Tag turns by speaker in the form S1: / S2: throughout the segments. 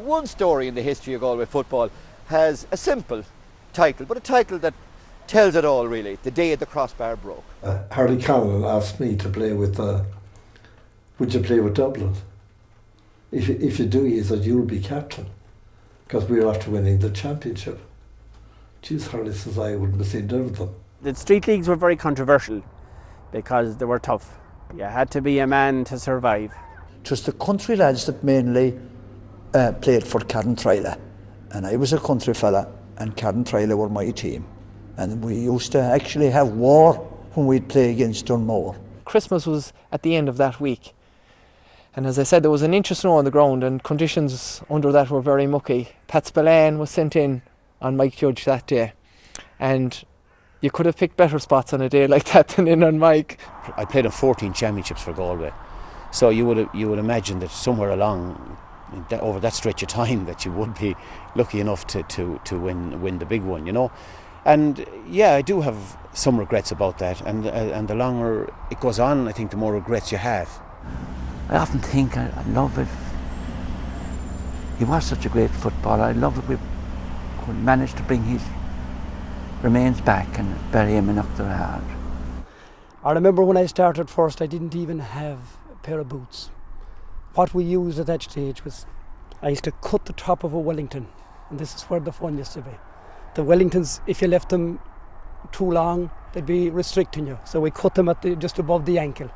S1: one story in the history of Galway football has a simple title, but a title that tells it all really, the day the crossbar broke.
S2: Harry Connell asked me to play with, would you play with Dublin? If you do, he said, you'll be captain, because we were after winning the championship. Jeez, Harry says, I wouldn't have seen them.
S3: The street leagues were very controversial because they were tough. You had to be a man to survive.
S4: Just the country lads that mainly played for Cardentraila, and I was a country fella, and Cardentraila were my team. And we used to actually have war when we'd play against Dunmore.
S5: Christmas was at the end of that week. And as I said, there was an inch of snow on the ground and conditions under that were very mucky. Pat Spillane was sent in on Mike Judge that day. And you could have picked better spots on a day like that than in on Mike.
S6: I played in 14 championships for Galway. So you would imagine that somewhere along over that stretch of time that you would be lucky enough to win the big one, you know. And yeah, I do have some regrets about that, and the longer it goes on, I think the more regrets you have.
S7: I often think I love it. He was such a great footballer. I love it we could manage to bring his remains back and bury him in Uachtarard.
S8: I remember when I started first, I didn't even have a pair of boots. What we used at that stage was, I used to cut the top of a Wellington, and this is where the fun used to be. The Wellingtons, if you left them too long, they'd be restricting you. So we cut them at just above the ankle.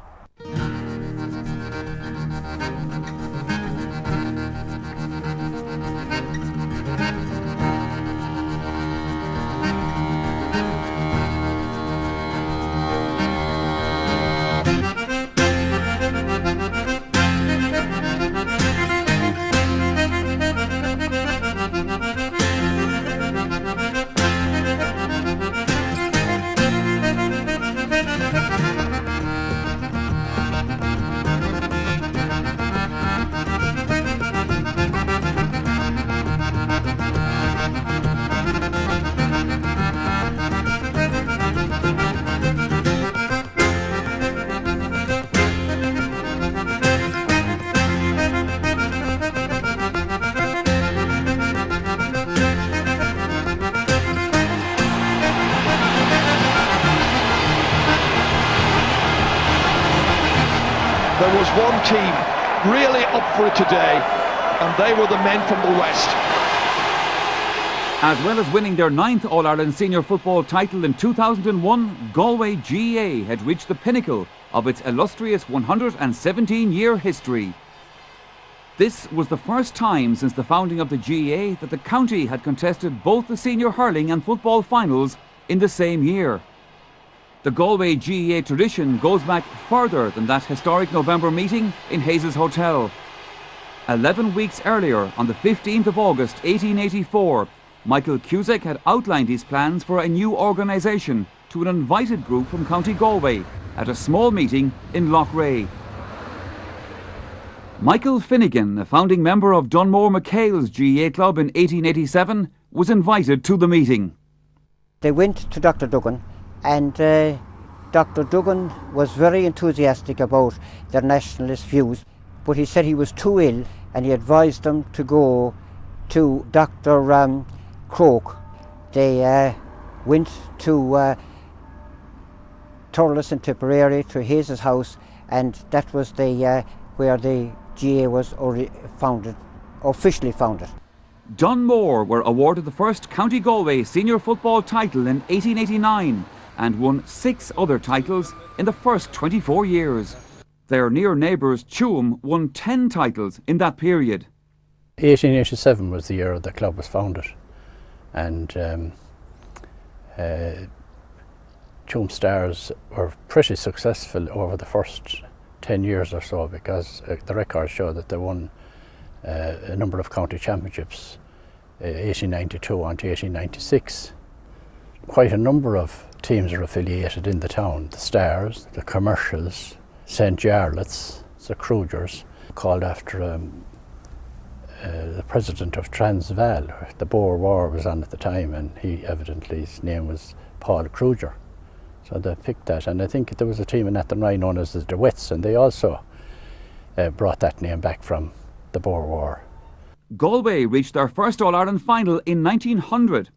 S9: There was one team really up for it today, and they were the men from the West.
S10: As well as winning their 9th All-Ireland senior football title in 2001, Galway GAA had reached the pinnacle of its illustrious 117-year history. This was the first time since the founding of the GAA that the county had contested both the senior hurling and football finals in the same year. The Galway GAA tradition goes back further than that historic November meeting in Hayes' Hotel. 11 weeks earlier, on the 15th of August 1884, Michael Cusack had outlined his plans for a new organisation to an invited group from County Galway at a small meeting in Loughrea. Michael Finnegan, a founding member of Dunmore McHale's GAA club in 1887, was invited to the meeting.
S11: They went to Dr. Duggan, and Dr. Duggan was very enthusiastic about their nationalist views, but he said he was too ill and he advised them to go to Dr. Croke. They went to Thurles in Tipperary, to Hayes' house, and that was where the GAA was officially founded.
S10: Dunmore were awarded the first County Galway senior football title in 1889 and won 6 other titles in the first 24 years. Their near neighbours Tuam won 10 titles in that period.
S12: 1887 was the year the club was founded, and Tuam Stars were pretty successful over the first 10 years or so, because the records show that they won a number of county championships, 1892 on to 1896. Quite a number of teams are affiliated in the town: the Stars, the Commercials, St. Jarlath's, the Crugers, called after the president of Transvaal. The Boer War was on at the time, and his name was Paul Kruger. So they picked that, and I think there was a team in Athenry known as the DeWitts, and they also brought that name back from the Boer War.
S10: Galway reached their first All-Ireland final in 1900.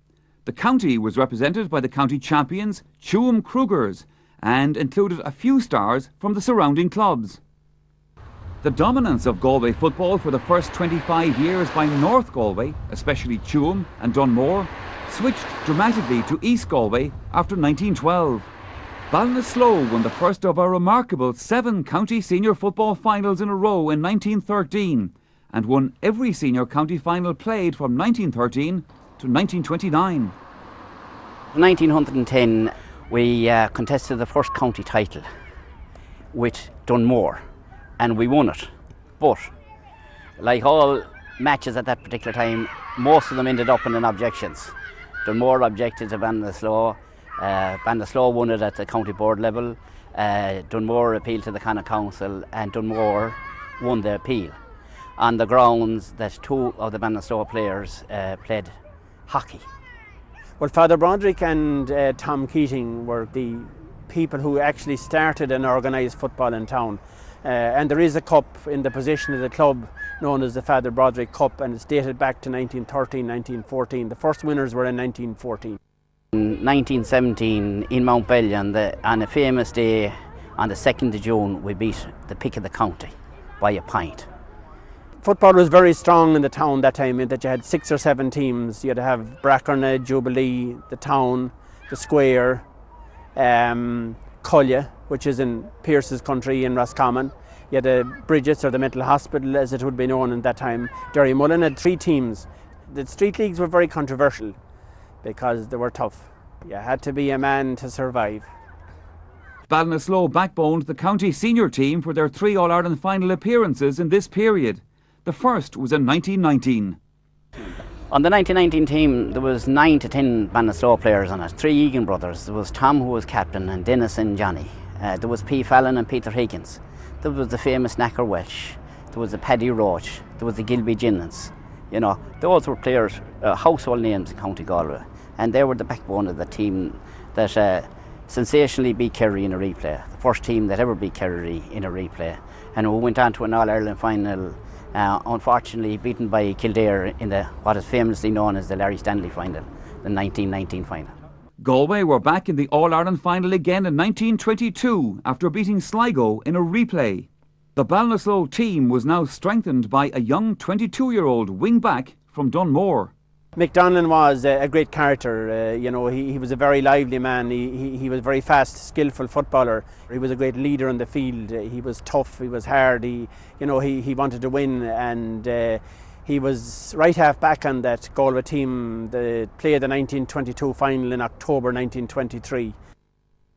S10: The county was represented by the county champions, Tuam Krugers, and included a few stars from the surrounding clubs. The dominance of Galway football for the first 25 years by North Galway, especially Tuam and Dunmore, switched dramatically to East Galway after 1912. Ballinasloe won the first of a remarkable 7 county senior football finals in a row in 1913 and won every senior county final played from 1913 to 1929.
S13: In 1910 we contested the first county title with Dunmore and we won it. But like all matches at that particular time, most of them ended up in objections. Dunmore objected to Ballinasloe. Ballinasloe won it at the county board level. Dunmore appealed to the Connacht Council and Dunmore won the appeal on the grounds that 2 of the Ballinasloe players played hockey.
S3: Well, Father Broderick and Tom Keating were the people who actually started and organised football in town. And there is a cup in the possession of the club known as the Father Broderick Cup, and it's dated back to 1913, 1914. The first winners were in 1914.
S13: In 1917 in Mountbellion, on a famous day on the 2nd of June, we beat the pick of the county by a pint.
S3: Football was very strong in the town that time, in that you had 6 or 7 teams. You had to have Brackernagh, Jubilee, the town, the Square, Cullia, which is in Pearse's country in Roscommon. You had the Bridget's, or the Mental Hospital as it would be known at that time. Derrymullen had 3 teams. The street leagues were very controversial because they were tough. You had to be a man to survive.
S10: Ballinasloe backboned the county senior team for their 3 All-Ireland final appearances in this period. The first was in 1919.
S13: On the 1919 team, there was 9 to 10 Ballinasloe players on it. 3 Egan brothers. There was Tom, who was captain, and Dennis and Johnny. There was P. Fallon and Peter Higgins. There was the famous Knacker Welsh. There was the Paddy Roach. There was the Gilby Ginnans. You know, those were players, household names in County Galway, and they were the backbone of the team that sensationally beat Kerry in a replay. The first team that ever beat Kerry in a replay, and we went on to an All-Ireland final. Unfortunately beaten by Kildare in what is famously known as the Larry Stanley final, the 1919 final.
S10: Galway were back in the All-Ireland final again in 1922 after beating Sligo in a replay. The Ballinasloe team was now strengthened by a young 22-year-old wing-back from Dunmore.
S3: Mick Donlan was a great character. You know, he was a very lively man. He was a very fast, skillful footballer. He was a great leader on the field. He was tough. He was hard. He wanted to win, and he was right half back on that Galway team that played the 1922 final in October 1923.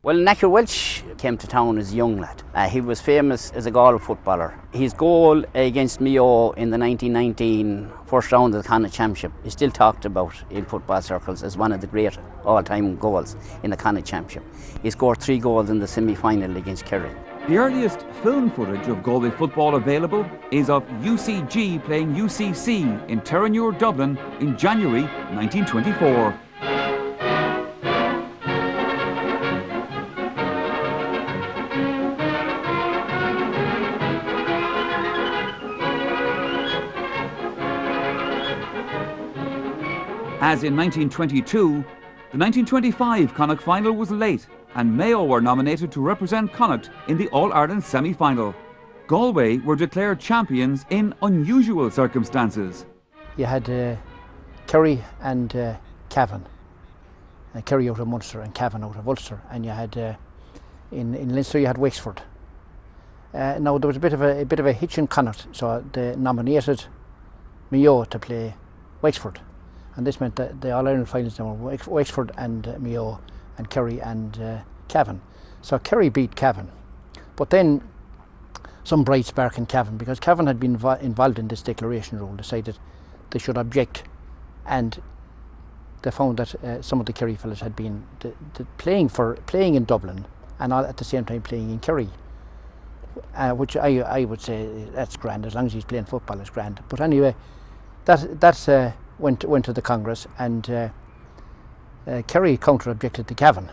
S13: Well, Knacker Welsh came to town as a young lad. He was famous as a Galway footballer. His goal against Mayo in the 1919 first round of the Connacht Championship is still talked about in football circles as one of the great all-time goals in the Connacht Championship. He scored 3 goals in the semi-final against Kerry.
S10: The earliest film footage of Galway football available is of UCG playing UCC in Terenure, Dublin in January 1924. As in 1922, the 1925 Connacht final was late and Mayo were nominated to represent Connacht in the All-Ireland semi-final. Galway were declared champions in unusual circumstances.
S14: You had Kerry and Cavan. Kerry out of Munster and Cavan out of Ulster, and you had in Leinster you had Wexford. Now there was a bit of a hitch in Connacht, so they nominated Mayo to play Wexford. And this meant that the All-Ireland finals were Wexford and Mayo and Kerry and Cavan. So Kerry beat Cavan. But then some bright spark in Cavan, because Cavan had been involved in this declaration rule, decided they should object. And they found that some of the Kerry fellas had been playing in Dublin and all at the same time playing in Kerry. Which I would say that's grand, as long as he's playing football, it's grand. But anyway, that went to the Congress, and Kerry counter-objected to Cavan.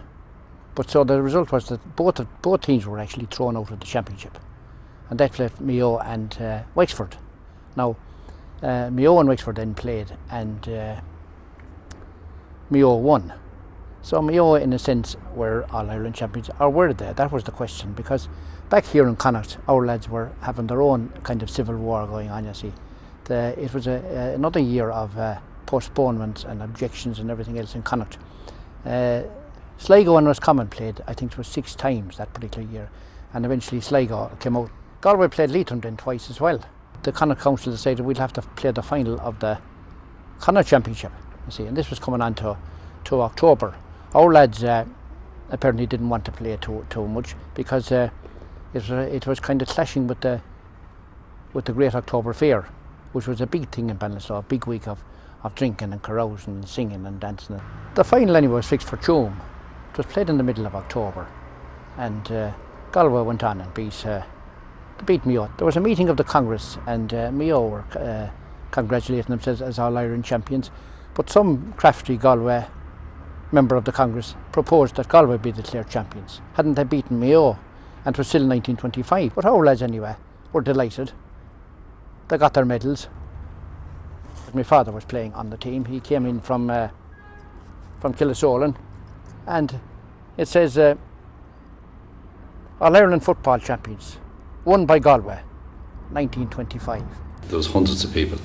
S14: But so the result was that both teams were actually thrown out of the championship, and that left Mayo and Wexford. Now, Mayo and Wexford then played, and Mayo won. So Mayo, in a sense, were All-Ireland champions, or were they? That was the question, because back here in Connacht, our lads were having their own kind of civil war going on, you see. It was another year of postponements and objections and everything else in Connacht. Sligo and Roscommon played, I think it was 6 times that particular year, and eventually Sligo came out. Galway played Leitrim then twice as well. The Connacht Council decided we'll have to play the final of the Connacht Championship, you see, and this was coming on to October. Our lads apparently didn't want to play too much, because it was kind of clashing with the Great October Fair, which was a big thing in Ballinasloe, a big week of drinking and carousing and singing and dancing. The final anyway was fixed for Tuam. It was played in the middle of October, and Galway went on and beat Mayo. There was a meeting of the Congress, and Mayo were congratulating themselves as All-Ireland champions, but some crafty Galway member of the Congress proposed that Galway be declared champions. Hadn't they beaten Mayo? And it was still 1925. But our lads anyway were delighted. They got their medals. My father was playing on the team. He came in from Killisolan, and it says All-Ireland football champions, won by Galway, 1925.
S15: There was hundreds of people,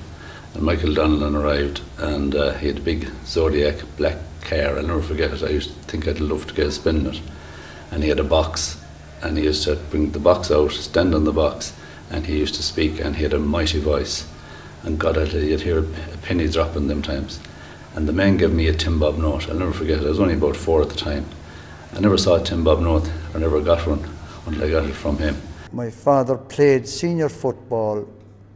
S15: and Michael Donnellan arrived, and he had a big Zodiac black car. I'll never forget it. I used to think I'd love to get a spin in it. And he had a box, and he used to bring the box out, stand on the box, and he used to speak, and he had a mighty voice. And God, you'd hear a penny dropping them times. And the man gave me a Tim Bob note. I'll never forget it. I was only about 4 at the time. I never saw a Tim Bob note, or never got one until I got it from him.
S4: My father played senior football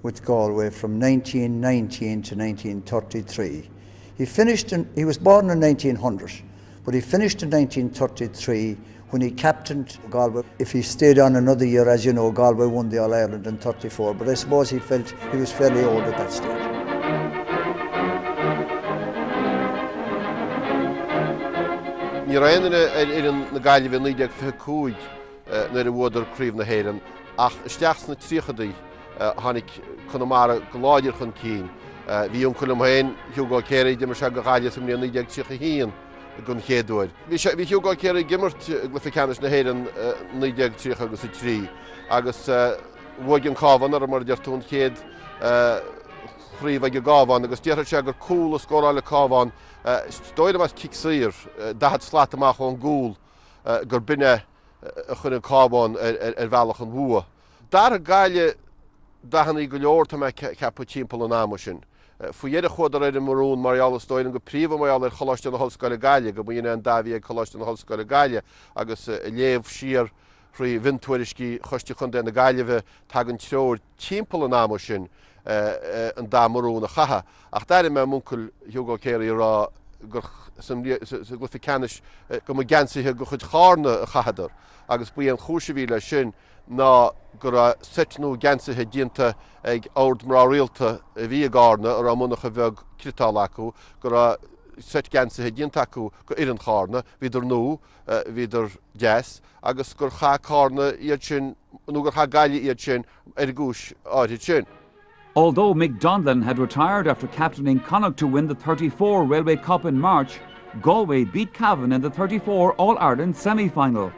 S4: with Galway from 1919 to 1933. He was born in 1900, but he finished in 1933 when he captained Galway. If he stayed on another year, as you know, Galway won the All-Ireland in 34, but I suppose he felt he was fairly old at that stage.
S16: Ní raon na Gaillimh in 1925 na bhfuidir críomh na hÉireann, ach isteach na tríochadaí tháinig Conamara go láidir chun cín. Bhí an Colm hain Hugo Carey de mar se go gáile sa mbliana 1931 gon chéadúir. Bhí Hugo Carey gimmart gluficanis na hÉireann 1933 agus bhuaig an cábhan ar mar deirtún chéad chríomh go gábhain agus deartha se gur cúil a scóráil cábhain stoid mas cicsaír dahad slát amach an gúil gur binne chun an cábhain ar bhealach an bhua. Dar a gáile dahanna go leor tá me ceapú timpeall an ámo sin. Fuiad a chud ar an marún Mariala stoin go príomh Mariala ar choláiste na Hoscoil Gaile, go bhíonna an Daví ag choláiste na Hoscoil Gaile, agus léamh siar faoi vintuairiscí choiste chun na Gaillimhe tag an teoir timpeall an ámo sin an dá marún a chatha. Ach dair me muncul Hugo Carey rá gur gluficanis go mo gansaithe go chud chána a chathadar, agus bu an chúisihí sin ná gur a setnú gansaithe dianta ag ord mar rialta a bhí gána ar amúnacha bheag critáil acu, gur a set gansaithe dianta acu go ian chána, híidir nó, híidir deas, agus gur cha chána iad sin, nó gur cha gaile iad sin ar gúis áirid sin.
S10: Although Mick Donnellan had retired after captaining Connacht to win the 34 Railway Cup in March, Galway beat Cavan in the 34 All-Ireland semi-final.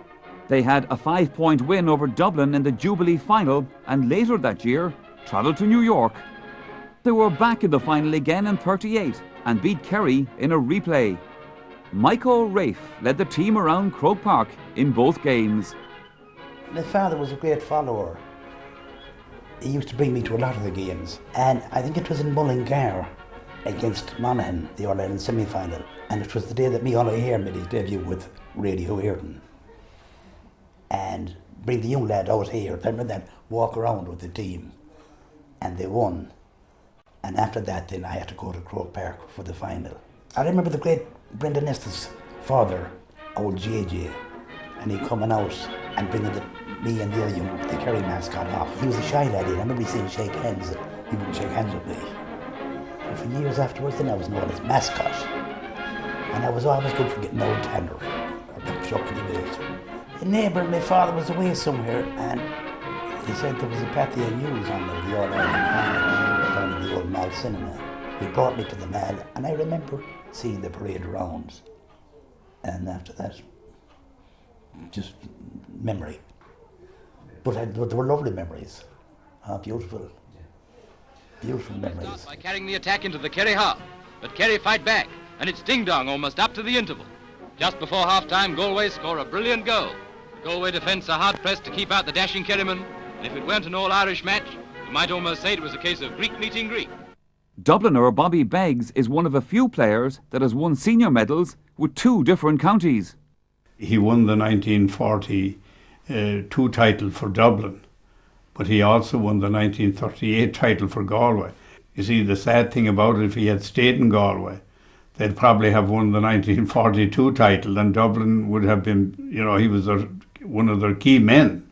S10: They had a 5-point win over Dublin in the Jubilee final, and later that year travelled to New York. They were back in the final again in 38 and beat Kerry in a replay. Michael Rafe led the team around Croke Park in both games.
S17: My father was a great follower. He used to bring me to a lot of the games, and I think it was in Mullingar against Monaghan, the All-Ireland semi-final, and it was the day that Micheál O'Hare made his debut with Radio Éireann. And bring the young lad out here, remember that, walk around with the team, and they won. And after that then I had to go to Croke Park for the final. I remember the great Brendan Estes' father, old JJ, and he coming out and bringing me and the other young, the Kerry mascot off. He was a shy lad, I remember seeing shake hands, he wouldn't shake hands with me. And for years afterwards then I was known as mascot. And I was always good for getting old tender, or the truck in the village. A neighbour, my father was away somewhere, and he said there was a Patty and News on the All-Ireland final down in the old Mall Cinema. He brought me to the Mall, and I remember seeing the parade rounds. And after that, just memory. But they were lovely memories. Beautiful. Beautiful memories.
S18: By carrying the attack into the Kerry half, but Kerry fight back, and it's ding-dong almost up to the interval. Just before half-time, Galway score a brilliant goal. The Galway defence are hard-pressed to keep out the dashing Kerrymen, and if it weren't an all-Irish match, you might almost say it was a case of Greek meeting Greek.
S10: Dubliner Bobby Beggs is one of a few players that has won senior medals with two different counties.
S19: He won the 1942 title for Dublin, but he also won the 1938 title for Galway. You see, the sad thing about it, if he had stayed in Galway, they'd probably have won the 1942 title, and Dublin would have been, he was one of their key men.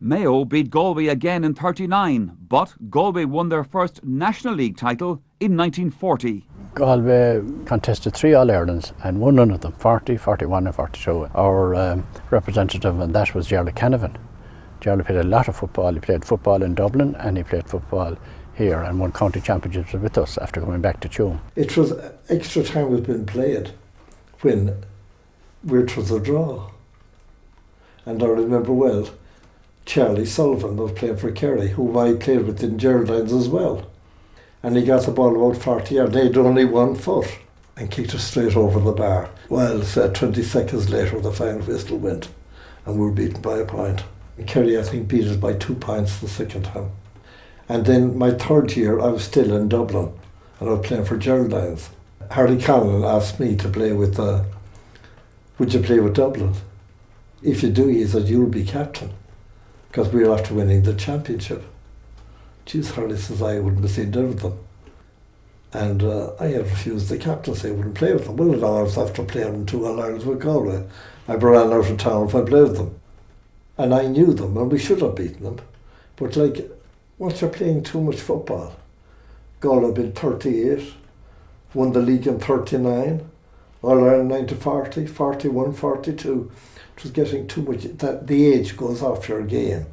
S10: Mayo beat Galway again in 39, but Galway won their first National League title in 1940.
S12: Galway contested 3 All-Irelands and won none of them, 40, 41 and 42. Our representative on that was Gerald Canavan. Gerald played a lot of football. He played football in Dublin and he played football here and won county championships with us after coming back to Tuam.
S2: It was extra time was being played when it was a draw. And I remember well, Charlie Sullivan was playing for Kerry, whom I played with in Geraldines as well. And he got the ball about 40 yards. They had only 1 foot and kicked it straight over the bar. Well, 20 seconds later, the final whistle went and we were beaten by a point. And Kerry, I think, beat us by 2 points the second time. And then my third year, I was still in Dublin and I was playing for Geraldines. Harry Conlon asked me to play with, would you play with Dublin? If you do, he said, you'll be captain, because we were after winning the championship. Jeez, Harley says I wouldn't be seen there with them. And I had refused the captaincy, I wouldn't play with them. Well, I was after playing 2 All-Irelands with Galway. I ran out of town if I played with them. And I knew them, and we should have beaten them. But once you're playing too much football, Galway had been 38, won the league in 39, All-Ireland 90-40, 41, 42. It was getting too much, that the age goes off your game.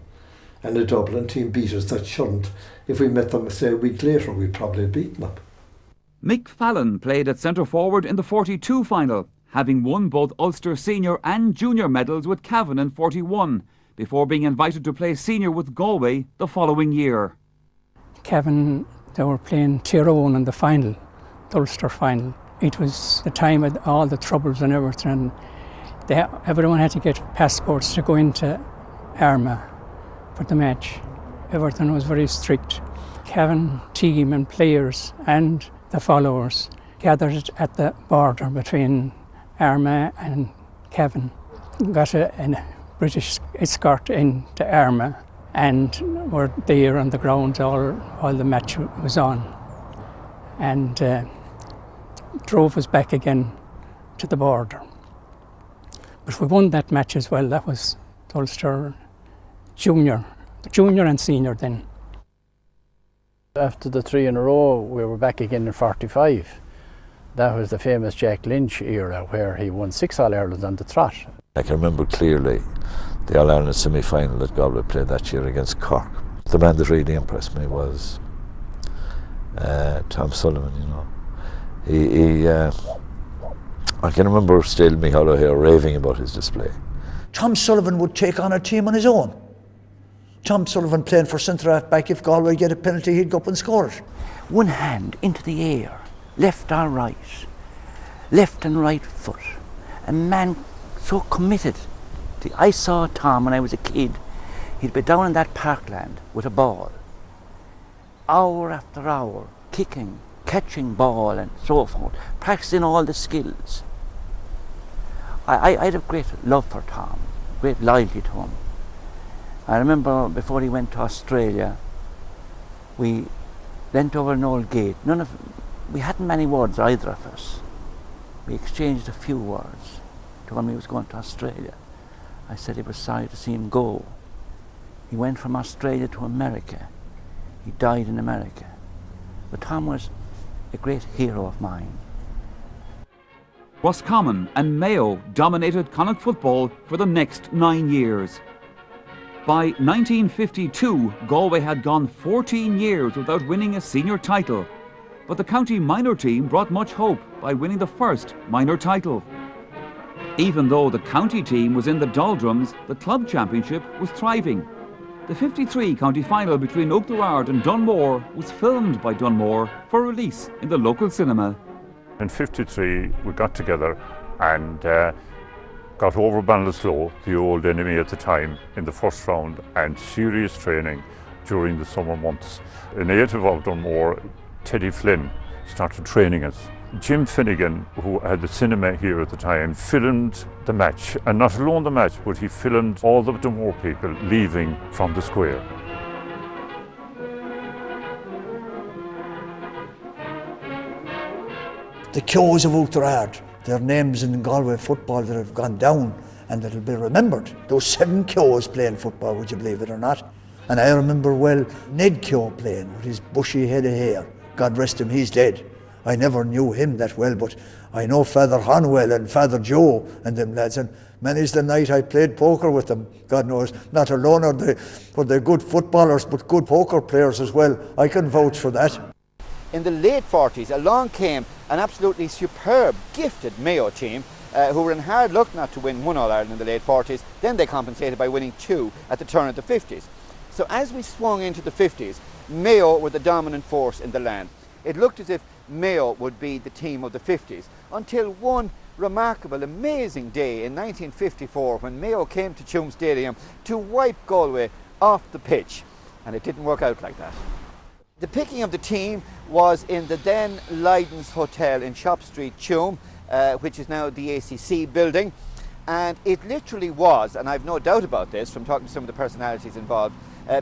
S2: And the Dublin team beat us that shouldn't. If we met them, say, a week later, we'd probably have beaten them.
S10: Mick Fallon played at centre forward in the 42 final, having won both Ulster senior and junior medals with Cavan in 41, before being invited to play senior with Galway the following year.
S20: Cavan, they were playing Tyrone in the final, the Ulster final. It was the time of all the troubles and everything. Everyone had to get passports to go into Armagh for the match. Everything was very strict. Cavan team and players and the followers gathered at the border between Armagh and Cavan, got a British escort into Armagh and were there on the ground while the match was on, and drove us back again to the border. But we won that match as well. That was Ulster junior and senior then.
S12: After the 3 in a row, we were back again in 45. That was the famous Jack Lynch era where he won 6 All-Irelands on the trot.
S21: I can remember clearly the All-Ireland semi-final that Galway played that year against Cork. The man that really impressed me was Tom Sullivan, I can remember still Micheál O'Hare raving about his display.
S4: Tom Sullivan would take on a team on his own. Tom Sullivan playing for centre-half back. If Galway get a penalty, he'd go up and score it.
S7: One hand into the air, left or right, left and right foot. A man so committed. I saw Tom when I was a kid. He'd be down in that parkland with a ball, hour after hour, kicking, catching ball and so forth, practicing all the skills. I had a great love for Tom, great loyalty to him. I remember before he went to Australia, we leant over an old gate. We hadn't many words, either of us. We exchanged a few words to when he was going to Australia. I said he was sorry to see him go. He went from Australia to America. He died in America. But Tom was a great hero of mine.
S10: Roscommon and Mayo dominated Connacht football for the next 9 years. By 1952, Galway had gone 14 years without winning a senior title, but the county minor team brought much hope by winning the first minor title. Even though the county team was in the doldrums, the club championship was thriving. The 53 county final between Oakthorard and Dunmore was filmed by Dunmore for release in the local cinema.
S1: In '53 we got together and got over Ballinasloe, the old enemy at the time, in the first round, and serious training during the summer months. A native of Dunmore, Teddy Flynn, started training us. Jim Finnegan, who had the cinema here at the time, filmed the match, and not alone the match, but he filmed all the Dunmore people leaving from the square.
S4: The Kyo's of Oakthorard, their names in Galway football that have gone down and that'll be remembered. Those 7 Kyo's playing football, would you believe it or not? And I remember well Ned Kyo playing with his bushy head of hair. God rest him, he's dead. I never knew him that well, but I know Father Hanwell and Father Joe and them lads, and many's the night I played poker with them. God knows, not alone are they good footballers, but good poker players as well. I can vouch for that.
S22: In the late 40s, along came an absolutely superb, gifted Mayo team who were in hard luck not to win 1 All-Ireland in the late 40s. Then they compensated by winning 2 at the turn of the 50s. So as we swung into the 50s, Mayo were the dominant force in the land. It looked as if Mayo would be the team of the 50s until one remarkable, amazing day in 1954 when Mayo came to Tuam Stadium to wipe Galway off the pitch. And it didn't work out like that. The picking of the team was in the then Lydon's Hotel in Shop Street, Tuam, which is now the ACC building. And it literally was, and I've no doubt about this from talking to some of the personalities involved,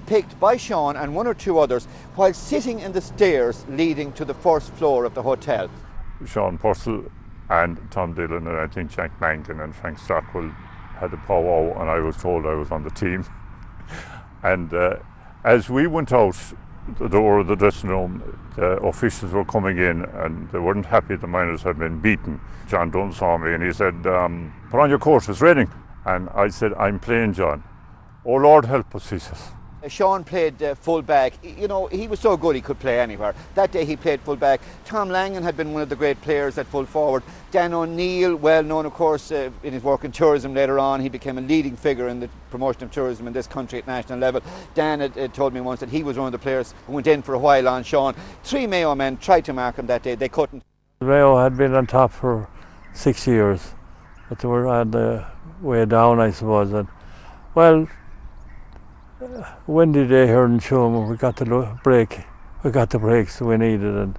S22: picked by Sean and 1 or 2 others while sitting in the stairs leading to the first floor of the hotel.
S1: Sean Purcell and Tom Dillon and I think Jack Mankin and Frank Stockwell had a powwow, and I was told I was on the team. And as we went out the door of the dressing room, the officials were coming in and they weren't happy the miners had been beaten. John Dunn saw me and he said, "Put on your coat, it's raining." And I said, "I'm playing, John." "Oh Lord help us," he says.
S22: Sean played full back. You know, he was so good he could play anywhere. That day he played full back. Tom Langan had been one of the great players at full forward. Dan O'Neill, well known of course in his work in tourism later on. He became a leading figure in the promotion of tourism in this country at national level. Dan had told me once that he was one of the players who went in for a while on Sean. 3 Mayo men tried to mark him that day. They couldn't.
S23: Mayo had been on top for 6 years, but they were on the way down, I suppose. And, well, windy day here in Tuam, we got the break. We got the breaks we needed, and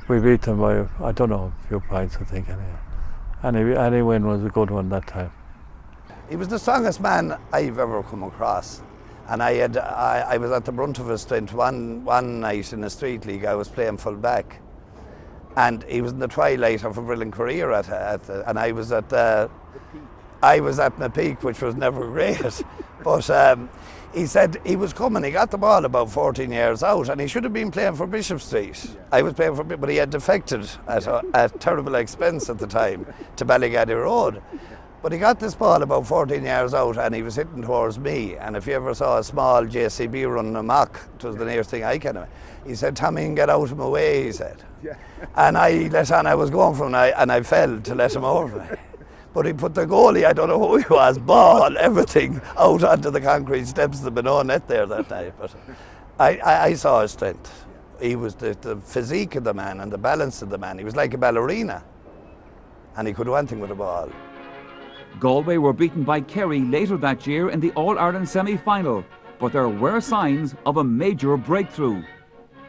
S23: we beat them by, I don't know, a few points, I think. Any win was a good one that time.
S24: He was the strongest man I've ever come across, and I was at the brunt of his strength. One night in a street league, I was playing full back, and he was in the twilight of a brilliant career and I was at my peak, which was never great, but. He said he was coming, he got the ball about 14 yards out and he should have been playing for Bishop Street. Yeah. I was playing for, but he had defected at terrible expense at the time to Ballygaddy Road. But he got this ball about 14 yards out and he was hitting towards me. And if you ever saw a small JCB running amok, it was the nearest thing I can. He said, "Tommy, you can get out of my way," he said. Yeah. And I let on, I was going for him and I fell to let him over me. But he put the goalie, I don't know who he was, ball, everything, out onto the concrete steps. There was no net there that night. But I saw his strength. He was the physique of the man and the balance of the man. He was like a ballerina. And he could do anything with the ball.
S10: Galway were beaten by Kerry later that year in the All-Ireland semi-final. But there were signs of a major breakthrough.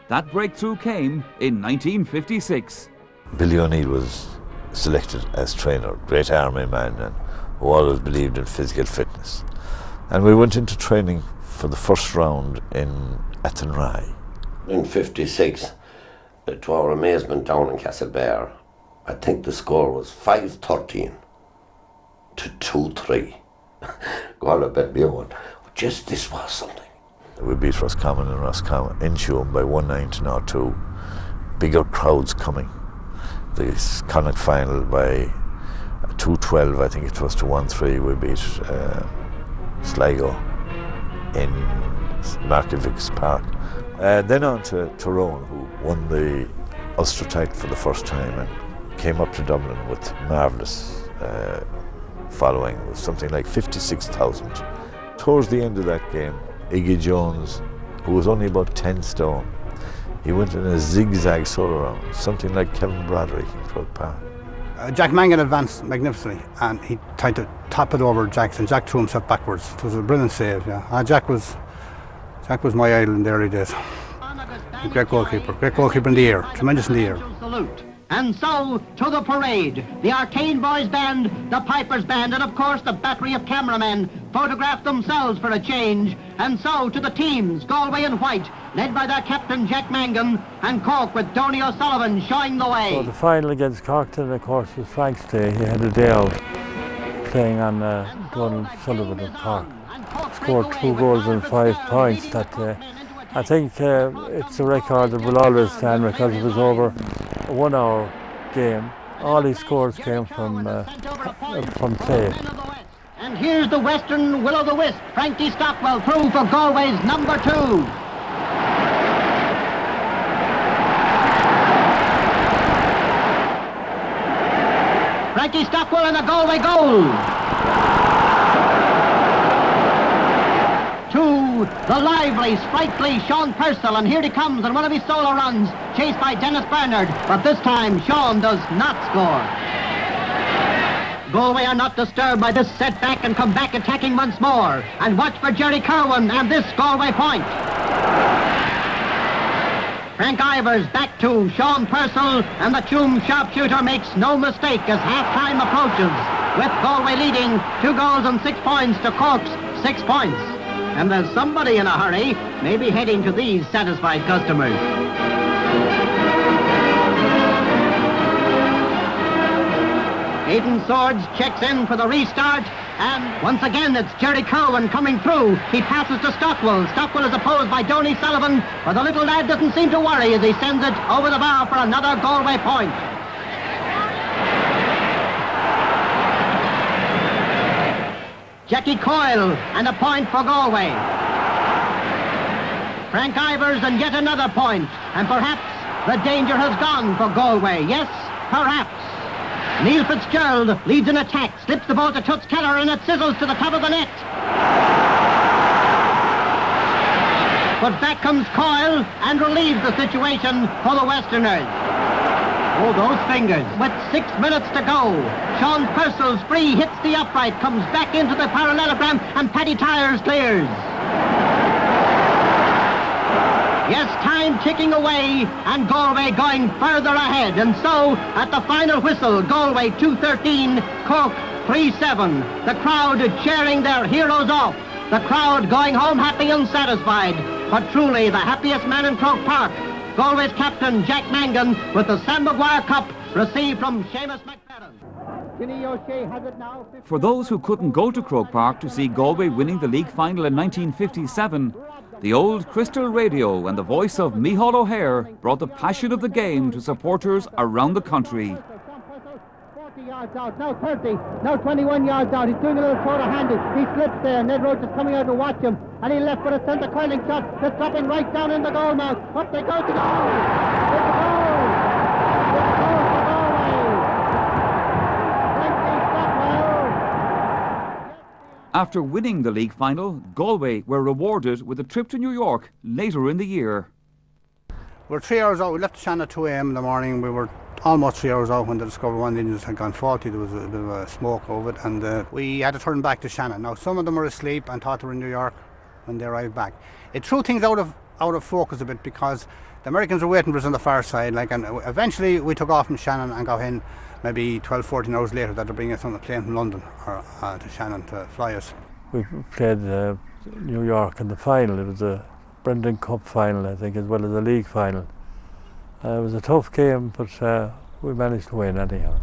S10: That breakthrough came in 1956.
S21: Billy O'Neill was selected as trainer, great army man and who always believed in physical fitness. And we went into training for the first round in Athenry.
S25: In 56, to our amazement down in Castlebar, I think the score was 5-13 to 2-3. Galway bet me on. Just this was something.
S21: We beat Roscommon and Roscommon in Tuam by 1-9-2. Bigger crowds coming. The Connacht final by 2-12, I think it was, to 1-3. We beat Sligo in Markievicz Park. Then on to Tyrone, who won the Ulster title for the first time and came up to Dublin with marvellous following, with something like 56,000. Towards the end of that game, Iggy Jones, who was only about 10 stone, he went in a zigzag solo round, something like Kevin Broderick in Croke Park.
S5: Jack Mangan advanced magnificently and he tried to top it over Jack, and Jack threw himself backwards. It was a brilliant save, yeah. Jack was my idol in the early days. A great goalkeeper in the air, tremendous in the air.
S6: Salute. And so to the parade, the Arcane Boys Band, the Pipers Band, and of course the battery of cameramen photographed themselves for a change. And so to the teams, Galway in white, led by their captain Jack Mangan, and Cork with Donny O'Sullivan showing the way.
S23: So the final against Corkton, of course, was Frank's day. He had a day out playing on Donald Sullivan in Cork. Scored 2 goals and 5 points that day. I think it's a record that will always stand because it was over a 1 hour game. All his scores came from play.
S6: And here's the Western will-o'-the-wisp, Frankie Stockwell through for Galway's number 2. Frankie Stockwell and a Galway goal. To the lively, sprightly Sean Purcell, and here he comes on one of his solo runs, chased by Dennis Bernard, but this time Sean does not score. Galway are not disturbed by this setback and come back attacking once more. And watch for Jerry Kerwin and this Galway point. Frank Ivers back to Sean Purcell, and the Tuam sharpshooter makes no mistake as half-time approaches, with Galway leading 2 goals and 6 points to Cork's 6 points. And there's somebody in a hurry, maybe heading to these satisfied customers. Aidan Swords checks in for the restart, and once again it's Jerry Kerwin coming through. He passes to Stockwell. Stockwell is opposed by Donny Sullivan, but the little lad doesn't seem to worry as he sends it over the bar for another Galway point. Jackie Coyle, and a point for Galway. Frank Ivers, and yet another point. And perhaps the danger has gone for Galway. Yes, perhaps. Neil Fitzgerald leads an attack, slips the ball to Toots Keller, and it sizzles to the top of the net. But back comes Coyle and relieves the situation for the Westerners. Oh, those fingers. With 6 minutes to go, Sean Purcell's free hits the upright, comes back into the parallelogram, and Paddy Tyers clears. Yes, time ticking away, and Galway going further ahead. And so, at the final whistle, Galway 2-13, Cork 3-7. The crowd cheering their heroes off. The crowd going home happy and satisfied. But truly, the happiest man in Croke Park, Galway's captain, Jack Mangan, with the Sam Maguire Cup, received from Seamus McFadden. Ginny O'Shea has it now.
S10: For those who couldn't go to Croke Park to see Galway winning the league final in 1957, the old Crystal Radio and the voice of Micheál O'Hare brought the passion of the game to supporters around the country.
S6: 40 yards out, now 30, now 21 yards out. He's doing a little throw to hand. He slips there. Ned Rhodes is coming out to watch him. And he left for a centre curling shot. That's dropping right down in the goal mouth. Up they go to goal. It's a goal. It's a goal for Galway. Frankie Stockwell.
S10: After winning the league final, Galway were rewarded with a trip to New York later in the year.
S5: We were 3 hours out. We left Shannon at 2 a.m. in the morning. We were almost 3 hours out when they discovered one of the engines had gone faulty. There was a bit of a smoke over it, and we had to turn back to Shannon. Now, some of them were asleep and thought they were in New York when they arrived back. It threw things out of focus a bit because the Americans were waiting for us on the far side. And eventually we took off from Shannon and got in maybe 12, 14 hours later that they're bringing us on a plane from London or to Shannon to fly us.
S23: We played New York in the final. It was a Brendan Cup final, I think, as well as a league final. It was a tough game, but we managed to win anyhow.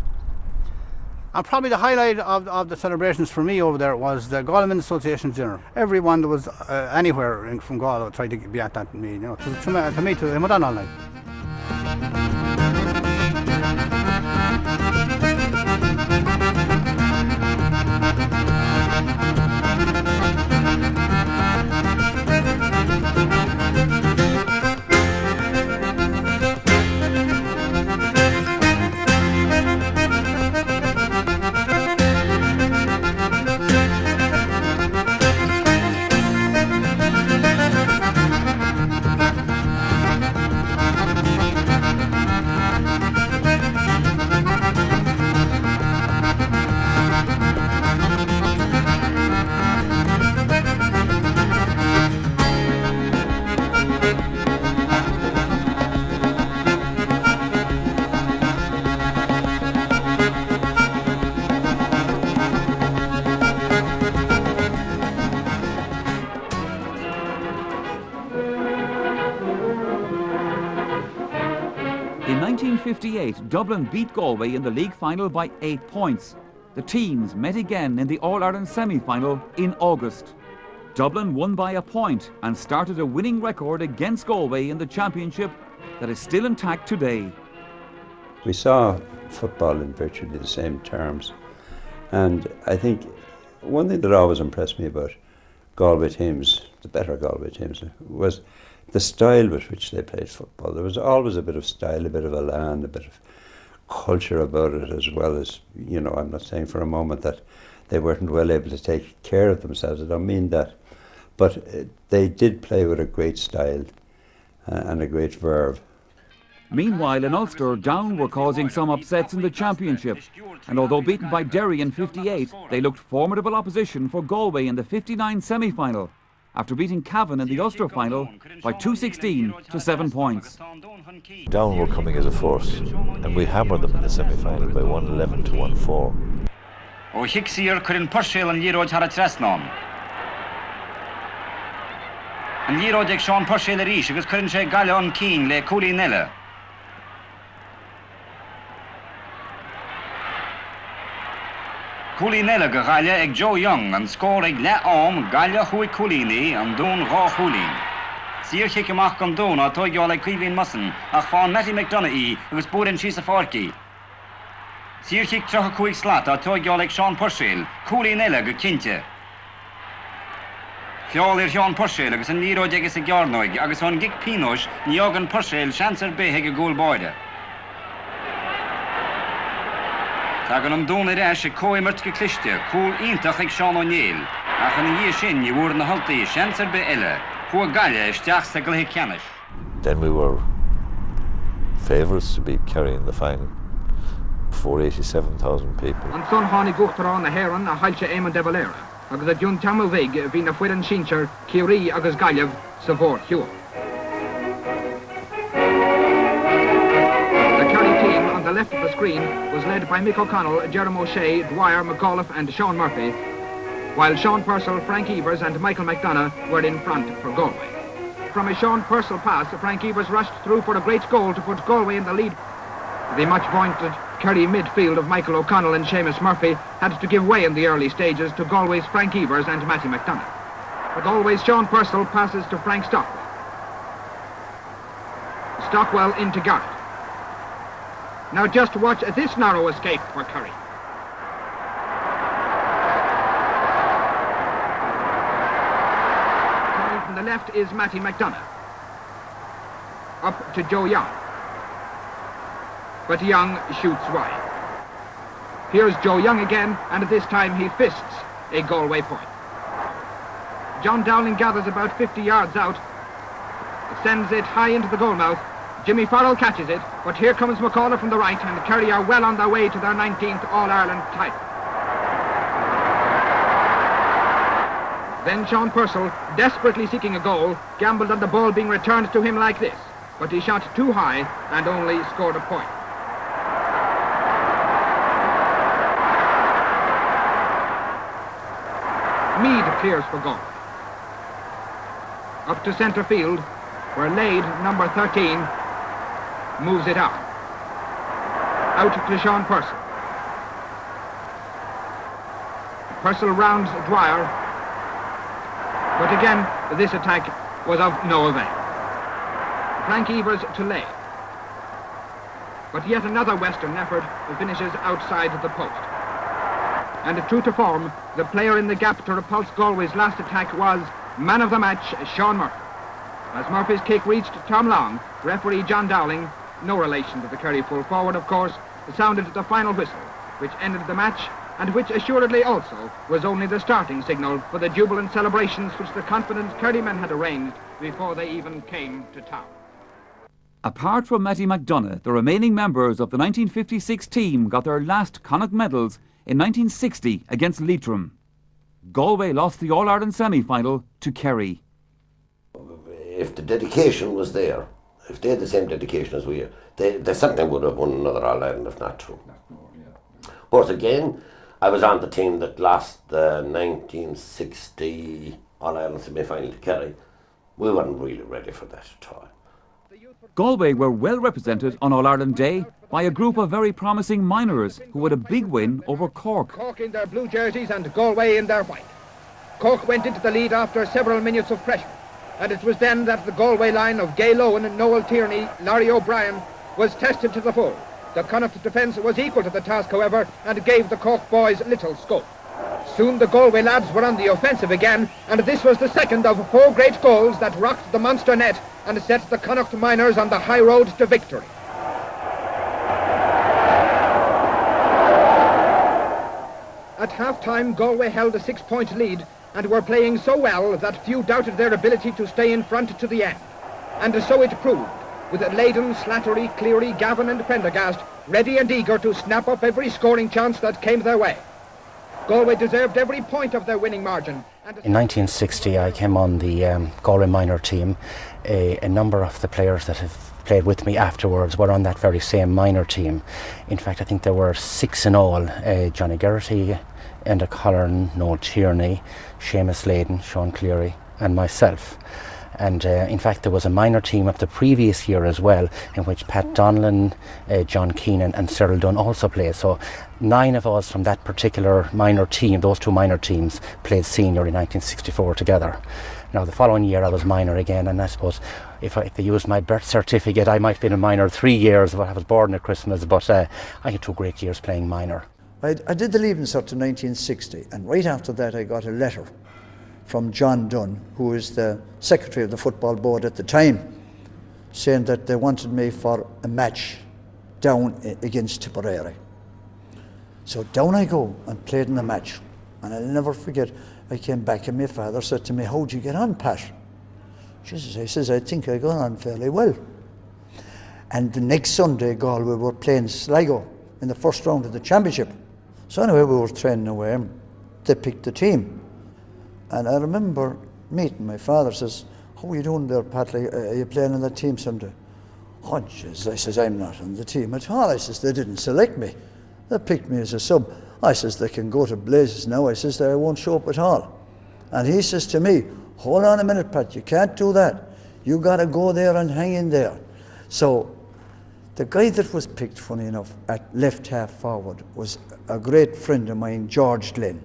S5: And probably the highlight of the celebrations for me over there was the Galway Association dinner. Everyone that was anywhere from Galway tried to be at that meeting. You know, to me, they went on all night.
S10: 1958, Dublin beat Galway in the league final by 8 points. The teams met again in the All-Ireland semi-final in August. Dublin won by a point and started a winning record against Galway in the championship that is still intact today.
S3: We saw football in virtually the same terms, and I think one thing that always impressed me about Galway teams, the better Galway teams, was the style with which they played football. There was always a bit of style, a bit of elan, a bit of culture about it, as well as, you know, I'm not saying for a moment that they weren't well able to take care of themselves, I don't mean that, but they did play with a great style and a great verve.
S10: Meanwhile, in Ulster, Down were causing some upsets in the championship, and although beaten by Derry in 58, they looked formidable opposition for Galway in the 59 semi-final, after beating Cavan in the Ulster final by 2-16 to 7 points.
S21: Down were coming as a force, and we hammered them in the semi-final by 111 to 1-4.
S8: O Hicksir couldn't push and Leroy had a Tresnon. And Leroy did Sean push the Rish, because couldn't say Gallon King le Cooley Nella. Cooley Nella Galia ag Joe Young and score ag Le Om Galia Hui Coolini and Doon Raw Coolin. Sir Hickemach on Doon or Toy like Queen Musson, ach fan Matty McDonough, who was born in Chisa Forky. Sir Hick Troch Quick Slat or Toy like Sean Purcell, Cooley Nella go Kinte. Fjall Sean Purcell, agus an Nero Degas a Garnoig, agus on Gick Pinosh, Niogan Purcell, Chancer Beheg a goal boyde. Tagan am Dún Rash a Coimert Clichte, Cool Intach ag Sean O'Neill, ach an year shin you were in the Hulti, Chancer Be Elle, Poor Galia, Stach Sagal Canish.
S21: Then we were favourites to beat Kerry in the final before 87,000 people.
S9: An son Hánig Guchtarán a Heron a Hailse Éman de Valera, agus a Jun Tamu Vig hí a Fuiran Sincher, Curie agus Gallev sa Fort Hugh. The left of the screen was led by Mick O'Connell, Jeremy O'Shea, Dwyer, McAuliffe and Sean Murphy, while Sean Purcell, Frank Evers and Michael McDonough were in front for Galway. From a Sean Purcell pass, Frank Evers rushed through for a great goal to put Galway in the lead. The much-vaunted Kerry midfield of Michael O'Connell and Seamus Murphy had to give way in the early stages to Galway's Frank Evers and Matty McDonough. But Galway's Sean Purcell passes to Frank Stockwell. Stockwell into Garrett. Now just watch this narrow escape for Kerry. Coming from the left is Matty McDonough. Up to Joe Young. But Young shoots wide. Here's Joe Young again, and this time he fists a Galway point. John Dowling gathers about 50 yards out, sends it high into the goal mouth. Jimmy Farrell catches it, but here comes McCullough from the right, and Kerry are well on their way to their 19th All-Ireland title. Then Sean Purcell, desperately seeking a goal, gambled on the ball being returned to him like this, but he shot too high and only scored a point. Meade clears for Galway. Up to centre field, where Lade, number 13, moves it out. Out to Sean Purcell. Purcell rounds Dwyer, but again this attack was of no avail. Frank Evers to Lade. But yet another Western effort finishes outside the post. And true to form, the player in the gap to repulse Galway's last attack was man of the match, Sean Murphy. As Murphy's kick reached Tom Long, referee John Dowling, no relation to the Kerry full forward of course, sounded the final whistle, which ended the match and which assuredly also was only the starting signal for the jubilant celebrations which the confident Kerrymen had arranged before they even came to town.
S10: Apart from Matty McDonough, the remaining members of the 1956 team got their last Connacht medals in 1960 against Leitrim. Galway lost the All-Ireland semi-final to Kerry.
S25: If the dedication was there, if they had the same dedication as we, they certainly would have won another All-Ireland, if not two. But again, I was on the team that lost the 1960 All-Ireland semi-final to Kerry. We weren't really ready for that at all.
S10: Galway were well represented on All-Ireland Day by a group of very promising minors who had a big win over Cork.
S9: Cork in their blue jerseys and Galway in their white. Cork went into the lead after several minutes of pressure, and it was then that the Galway line of Gay Lohan, Noel Tierney, Larry O'Brien was tested to the full. The Connacht defence was equal to the task, however, and gave the Cork boys little scope. Soon the Galway lads were on the offensive again, and this was the second of 4 great goals that rocked the Munster net and set the Connacht miners on the high road to victory. At half-time, Galway held a 6-point lead and were playing so well that few doubted their ability to stay in front to the end. And so it proved, with Leyden, Slattery, Cleary, Gavin and Prendergast ready and eager to snap up every scoring chance that came their way. Galway deserved every point of their winning margin.
S11: In 1960 I came on the Galway minor team. A number of the players that have played with me afterwards were on that very same minor team. In fact, I think there were 6 in all. Johnny Geraghty, Enda Colleran, Noel Tierney, Seamus Leyden, Sean Cleary and myself. And in fact there was a minor team of the previous year as well, in which Pat Donlan, John Keenan and Cyril Dunn also played. So 9 of us from that particular minor team, those 2 minor teams, played senior in 1964 together. Now the following year I was minor again, and I suppose if they used my birth certificate I might have been a minor 3 years, but I was born at Christmas, but I had 2 great years playing minor.
S4: I did the Leaving Cert in 1960, and right after that I got a letter from John Dunn, who was the secretary of the football board at the time, saying that they wanted me for a match down against Tipperary. So down I go and played in the match, and I'll never forget, I came back and my father said to me, "How'd you get on, Pat?" Jesus, I says, "I think I got on fairly well." And the next Sunday, Galway were playing Sligo in the first round of the championship. So anyway, we were training away, and they picked the team. And I remember meeting my father, says, "How are you doing there, Pat? Are you playing on that team someday?" "Oh, jeez," I says, "I'm not on the team at all." I says, "They didn't select me. They picked me as a sub." I says, "They can go to blazes now." I says, "I won't show up at all." And he says to me, "Hold on a minute, Pat, you can't do that. You got to go there and hang in there." So the guy that was picked, funny enough, at left half forward was a great friend of mine, George Glenn.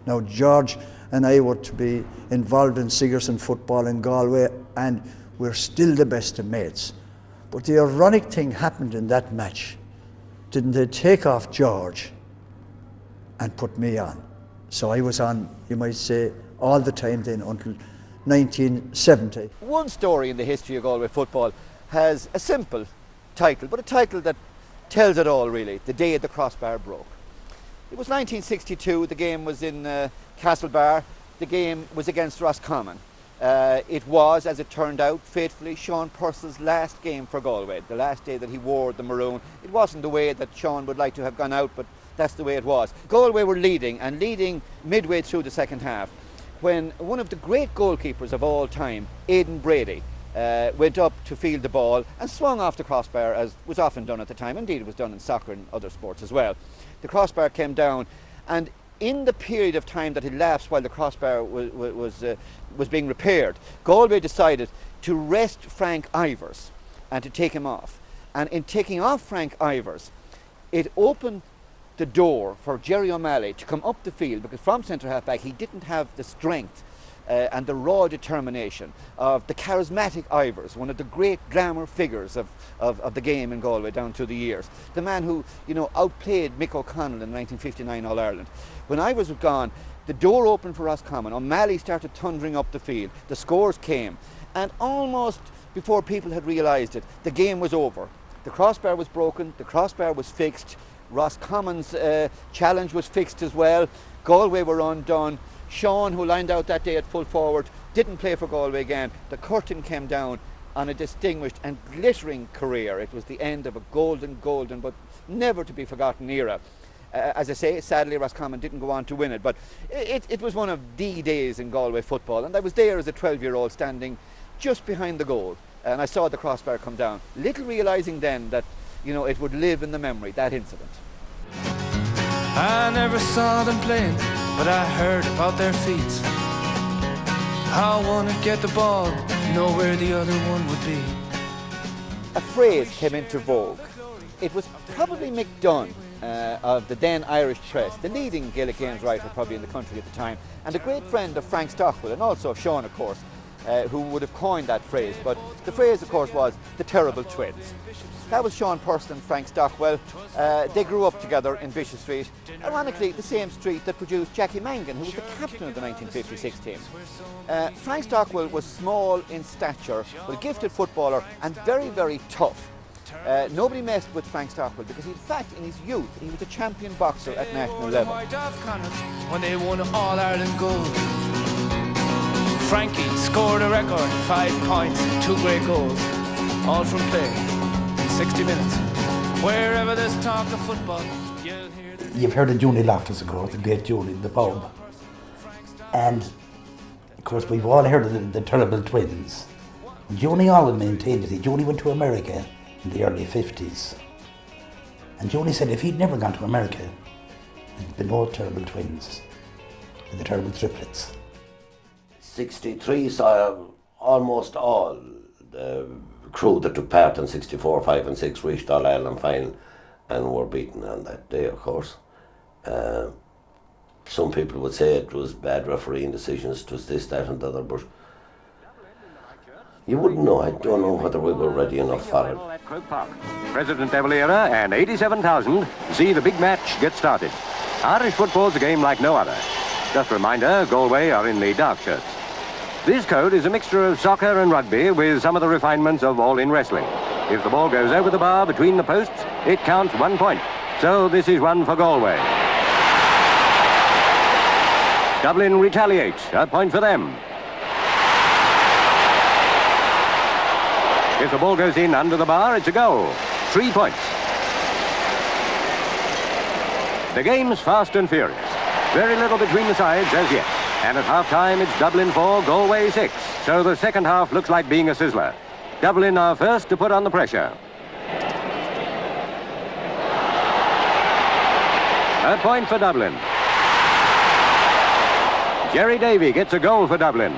S4: Now, George and I were to be involved in Sigerson football in Galway, and we're still the best of mates. But the ironic thing happened in that match. Didn't they take off George and put me on? So I was on, you might say, all the time then until 1970.
S22: One story in the history of Galway football has a simple title, but a title that tells it all really, the day the crossbar broke. It was 1962, the game was in Castlebar, the game was against Roscommon. It was, as it turned out, faithfully Sean Purcell's last game for Galway, the last day that he wore the maroon. It wasn't the way that Sean would like to have gone out, but that's the way it was. Galway were leading midway through the second half, when one of the great goalkeepers of all time, Aidan Brady, went up to field the ball and swung off the crossbar, as was often done at the time. Indeed, it was done in soccer and other sports as well. The crossbar came down, and in the period of time that elapsed while the crossbar was being repaired, Galway decided to rest Frank Ivers and to take him off. And in taking off Frank Ivers, it opened the door for Jerry O'Malley to come up the field, because from centre half back he didn't have the strength and the raw determination of the charismatic Ivers, one of the great glamour figures of the game in Galway down through the years. The man who, outplayed Mick O'Connell in 1959 All-Ireland. When Ivers was gone, the door opened for Roscommon. O'Malley started thundering up the field. The scores came, and almost before people had realised it, the game was over. The crossbar was broken, the crossbar was fixed, Roscommon's challenge was fixed as well. Galway were undone. Sean, who lined out that day at full forward, didn't play for Galway again. The curtain came down on a distinguished and glittering career. It was the end of a golden, but never to be forgotten era. As I say, sadly Roscommon didn't go on to win it, but it was one of the days in Galway football, and I was there as a 12-year-old standing just behind the goal, and I saw the crossbar come down, little realising then that it would live in the memory, that incident.
S13: I never saw them playing, but I heard about their feats. How one would get the ball, know where the other one would be.
S22: a phrase came into vogue. It was probably Mick Dunn of the then Irish Press, the leading Gaelic Games writer probably in the country at the time, and a great friend of Frank Stockwell, and also of Sean, of course, who would have coined that phrase. But the phrase, of course, was the terrible twins. That was Sean Purcell and Frank Stockwell. They grew up together in Bishop Street, ironically the same street that produced Jackie Mangan, who was the captain of the 1956 team. Frank Stockwell was small in stature, but a gifted footballer and very, very tough. Nobody messed with Frank Stockwell because in fact in his youth he was a champion boxer at national level.
S13: When they won All-Ireland gold, Frankie scored a record 5 points, 2 great goals, all from play in 60 minutes. Wherever there's talk of football, you'll hear the...
S14: You've heard of Joni Loftus, of course, the great Joni in the pub. And of course we've all heard of the terrible twins. Joni always maintained it. Joni went to America in the early 50s. And Joni said if he'd never gone to America, there'd been no terrible twins, the terrible triplets.
S25: 63 saw almost all the crew that took part in 64, 5 and 6 reached All-Ireland final and were beaten on that day, of course. Some people would say it was bad refereeing decisions, it was this, that and the other, but you wouldn't know. I don't know whether we were ready enough for it.
S15: At Croke Park, President de Valera and 87,000 see the big match get started. Irish football's a game like no other. Just a reminder, Galway are in the dark shirts. This code is a mixture of soccer and rugby with some of the refinements of all-in wrestling. If the ball goes over the bar between the posts, it counts 1 point. So this is one for Galway. Dublin retaliate, a point for them. If the ball goes in under the bar, it's a goal. 3 points. The game's fast and furious. Very little between the sides as yet. And at half-time, it's Dublin 4, Galway 6. So the second half looks like being a sizzler. Dublin are first to put on the pressure. A point for Dublin. Jerry Davy gets a goal for Dublin.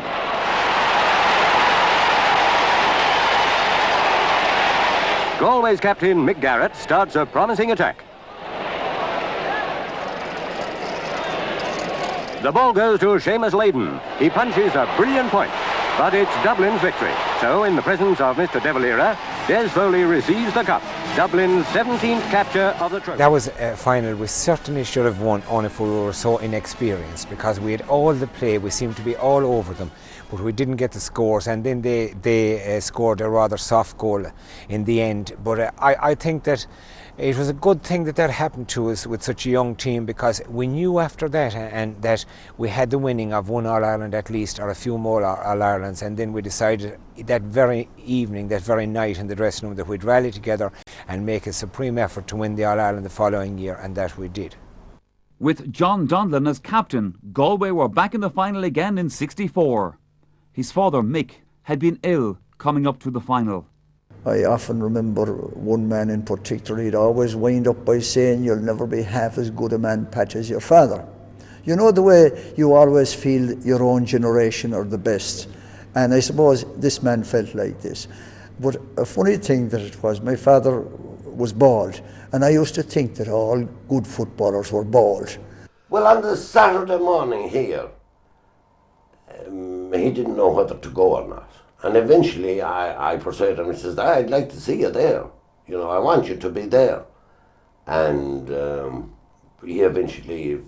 S15: Galway's captain, Mick Garrett, starts a promising attack. The ball goes to Seamus Layden. He punches a brilliant point, but it's Dublin's victory. So, in the presence of Mr. De Valera, Des Foley receives the cup. Dublin's 17th capture of the trophy.
S16: That was a final we certainly should have won, only if we were so inexperienced, because we had all the play, we seemed to be all over them, but we didn't get the scores, and then they scored a rather soft goal in the end. But I think that it was a good thing that happened to us with such a young team, because we knew after that and that we had the winning of one All-Ireland at least, or a few more All-Irelands, and then we decided that very evening, that very night in the dressing room, that we'd rally together and make a supreme effort to win the All-Ireland the following year, and that we did.
S10: With John Donlan as captain, Galway were back in the final again in '64. His father, Mick, had been ill coming up to the final.
S4: I often remember one man in particular, he'd always wind up by saying, "You'll never be half as good a man, Pat, as your father." You know, the way you always feel your own generation are the best. And I suppose this man felt like this. But a funny thing that it was, my father was bald, and I used to think that all good footballers were bald.
S25: Well, on the Saturday morning here, he didn't know whether to go or not. And eventually I persuaded him, he says, "I'd like to see you there. You know, I want you to be there." And he eventually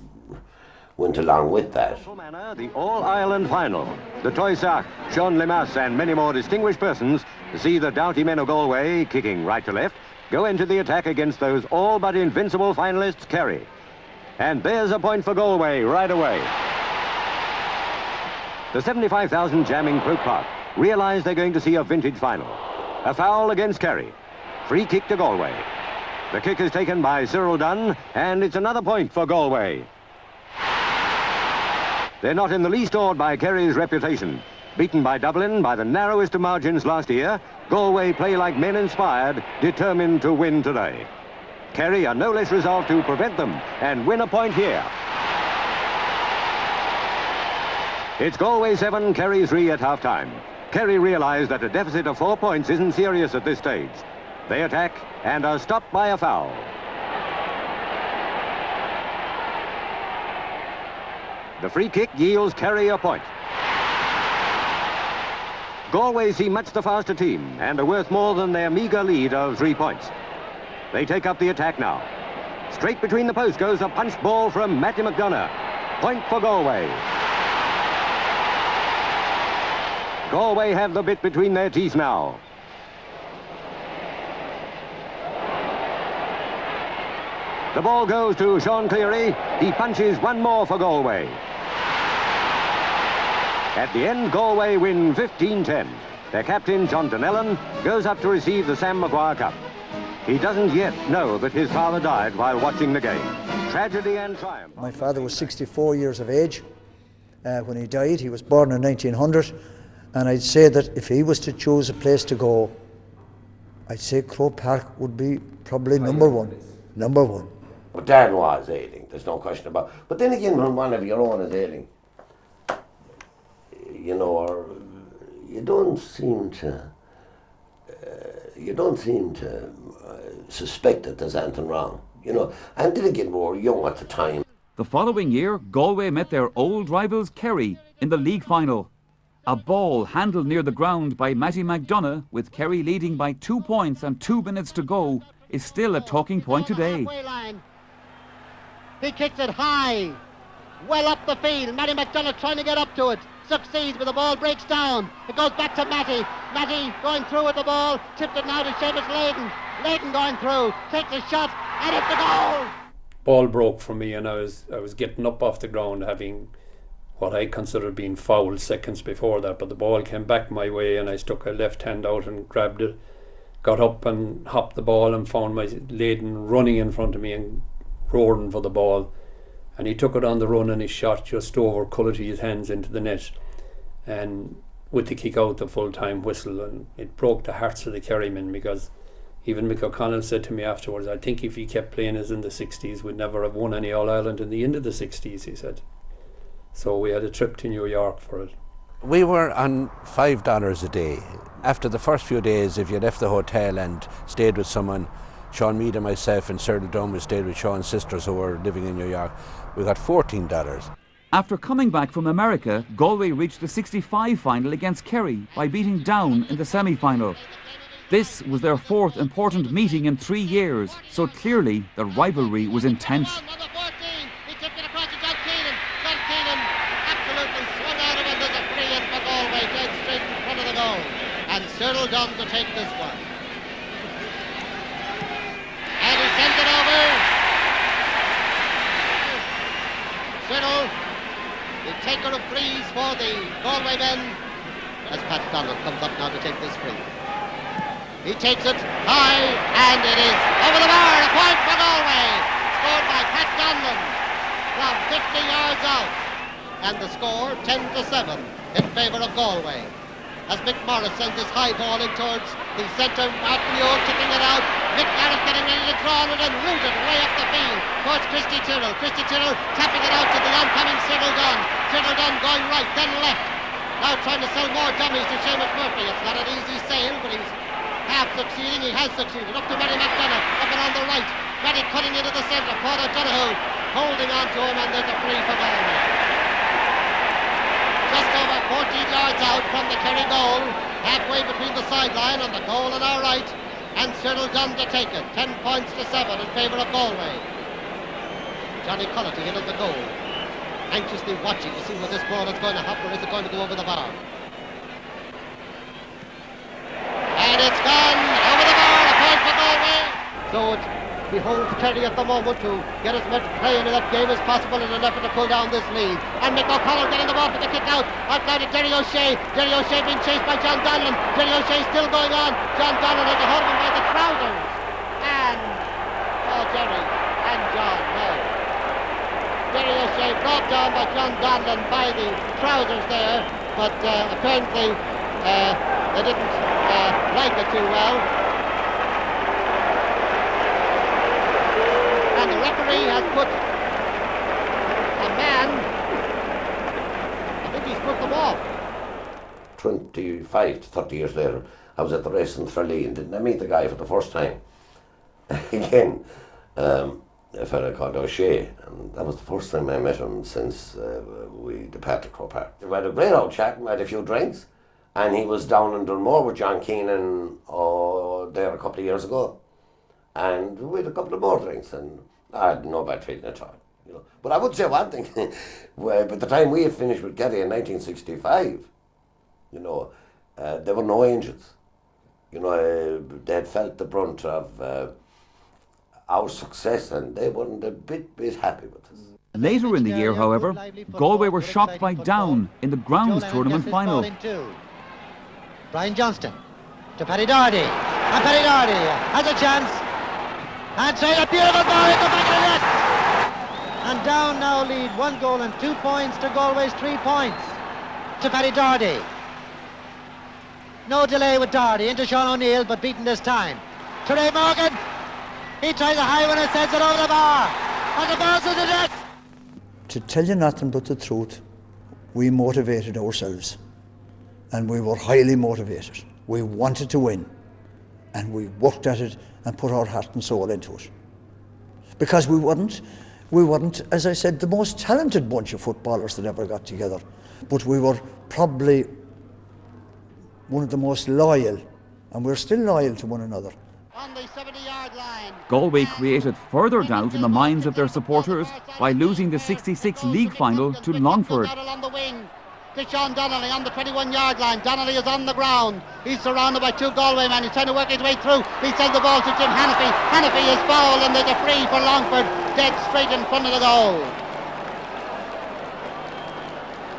S25: went along with that.
S15: The All-Ireland final. The Toysach, Sean Lemas and many more distinguished persons see the doughty men of Galway, kicking right to left, go into the attack against those all but invincible finalists, Kerry. And there's a point for Galway right away. The 75,000 jamming Croke Park realise they're going to see a vintage final. A foul against Kerry. Free kick to Galway. The kick is taken by Cyril Dunn, and it's another point for Galway. They're not in the least awed by Kerry's reputation. Beaten by Dublin by the narrowest of margins last year, Galway play like men inspired, determined to win today. Kerry are no less resolved to prevent them and win a point here. It's Galway 7, Kerry 3 at half-time. Kerry realised that a deficit of 4 points isn't serious at this stage. They attack and are stopped by a foul. The free kick yields Kerry a point. Galway seem much the faster team and are worth more than their meagre lead of 3 points. They take up the attack now. Straight between the posts goes a punched ball from Matty McDonough. Point for Galway. Galway have the bit between their teeth now. The ball goes to Sean Cleary. He punches one more for Galway. At the end, Galway win 15-10. Their captain, John Donnellan, goes up to receive the Sam Maguire Cup. He doesn't yet know that his father died while watching the game. Tragedy and triumph.
S4: My father was 64 years of age when he died. He was born in 1900, and I'd say that if he was to choose a place to go, I'd say Croke Park would be probably number one. Number one.
S25: But Dad was ailing, there's no question about it. But then again, when one of your own is ailing, you know, or you don't seem to suspect that there's anything wrong, you know. And then again, we were young at the time.
S10: The following year, Galway met their old rivals Kerry in the league final. A ball handled near the ground by Matty McDonough, with Kerry leading by 2 points and 2 minutes to go, is still a talking point today.
S6: He kicks it high, well up the field. Matty McDonough trying to get up to it. Succeeds, but the ball breaks down. It goes back to Matty. Matty going through with the ball. Tipped it now to Seamus Layden. Layden going through. Takes a shot, and it's a goal.
S12: Ball broke for me, and I was getting up off the ground, having what I considered being fouled seconds before that. But the ball came back my way, and I stuck a left hand out and grabbed it. Got up and hopped the ball and found my Layden running in front of me and roaring for the ball, and he took it on the run and he shot just over Cullity's hands into the net, and with the kick out the full-time whistle, and it broke the hearts of the Kerrymen, because even Mick O'Connell said to me afterwards, I think if he kept playing as in the 60s, we'd never have won any All-Ireland in the end of the 60s, he said. So we had a trip to New York for it.
S2: We were on $5 a day. After the first few days, if you left the hotel and stayed with someone, Sean Mead and myself and Cyril Dunn, we stayed with Sean's sisters who were living in New York, we got $14.
S10: After coming back from America, Galway reached the 65 final against Kerry by beating Down in the semi-final. This was their fourth important meeting in 3 years, so clearly the rivalry was intense.
S6: And Cyril Dunn to take this one. And he sends it over. Cyril, the taker of frees for the Galway men, as Pat Donald comes up now to take this free. He takes it high, and it is over the bar. A point for Galway, scored by Pat Donlan from 50 yards out. And the score 10-7 in favour of Galway. As Mick Morris sends his high ball in towards the centre, Martin Yule kicking it out. Mick Morris getting ready to draw it and root it way up the field towards Christy Tyrrell. Christy Tyrrell tapping it out to the oncoming Cyril Dunn. Cyril Dunn going right, then left. Now trying to sell more dummies to Seamus Murphy. It's not an easy sale, but he's half succeeding. He has succeeded. Up to Matty McDonough, up and on the right. Matty cutting into the centre. Paul O'Donoghue holding on to him, and there's a free for Galway. Just over 14 yards out from the Kerry goal, halfway between the sideline and the goal on our right, and Cyril Dunn to take it, 10 points to 7 in favour of Galway. Johnny Cullity in at the goal, anxiously watching to see where this ball is going to hop, or is it going to go over the bar. And it's gone over the bar, a point for Galway. So it beholds Kerry at the moment to get as much play into that game as possible in an effort to pull down this lead. And Mick O'Connell getting the ball for the kick out now to Jerry O'Shea. Jerry O'Shea being chased by John Donlan. Jerry O'Shea still going on. John Donlan has a hold of him by the trousers. And Jerry and John, no. Jerry O'Shea brought down by John Donlan by the trousers there, but apparently they didn't like it too well. And the referee has put a man, I think he's put them off.
S25: 25 to 30 years later, I was at the race in Tralee and didn't I meet the guy for the first time? Again, a fella called O'Shea, and that was the first time I met him since we departed Croke Park. We had a great old chat, we had a few drinks, and he was down in Dunmore with John Keenan there a couple of years ago. And we had a couple of more drinks, and I had no bad feeling at all. You know. But I would say one thing, by the time we had finished with Kerry in 1965, you know, there were no angels. You know, they had felt the brunt of our success, and they weren't a bit happy with us.
S10: Later in the year, however, Galway were shocked by Down in the grounds tournament final.
S6: Brian Johnston to Paddy Doherty, and Paddy Doherty has a chance, and tries a beautiful ball into the back of the net. And Down now lead 1 goal and 2 points to Galway's 3 points to Paddy Doherty. No delay with Doherty into Sean O'Neill, but beaten this time. To Ray Morgan. He tries a high one and sends it over the bar. And the ball's in the net.
S4: To tell you nothing but the truth, we motivated ourselves. And we were highly motivated. We wanted to win. And we worked at it and put our heart and soul into it. Because we weren't, as I said, the most talented bunch of footballers that ever got together. But we were probably one of the most loyal, and we're still loyal to one another.
S6: On the 70-yard line.
S10: Galway created further doubt in the minds of their supporters by losing the '66 league final to Longford.
S6: On the wing to Sean Donnelly on the 21-yard line. Donnelly is on the ground. He's surrounded by 2 Galway men. He's trying to work his way through. He sends the ball to Jim Hannafy. Hannafy is fouled, and there's a free for Longford, dead straight in front of the goal.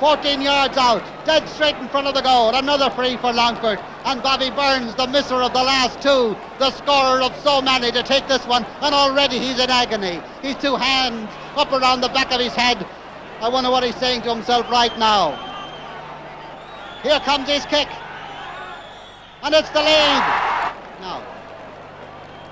S6: 14 yards out, dead straight in front of the goal. Another free for Longford. And Bobby Burns, the misser of the last 2, the scorer of so many, to take this one. And already he's in agony. He's 2 hands up around the back of his head. I wonder what he's saying to himself right now. Here comes his kick. And it's the lead. Now,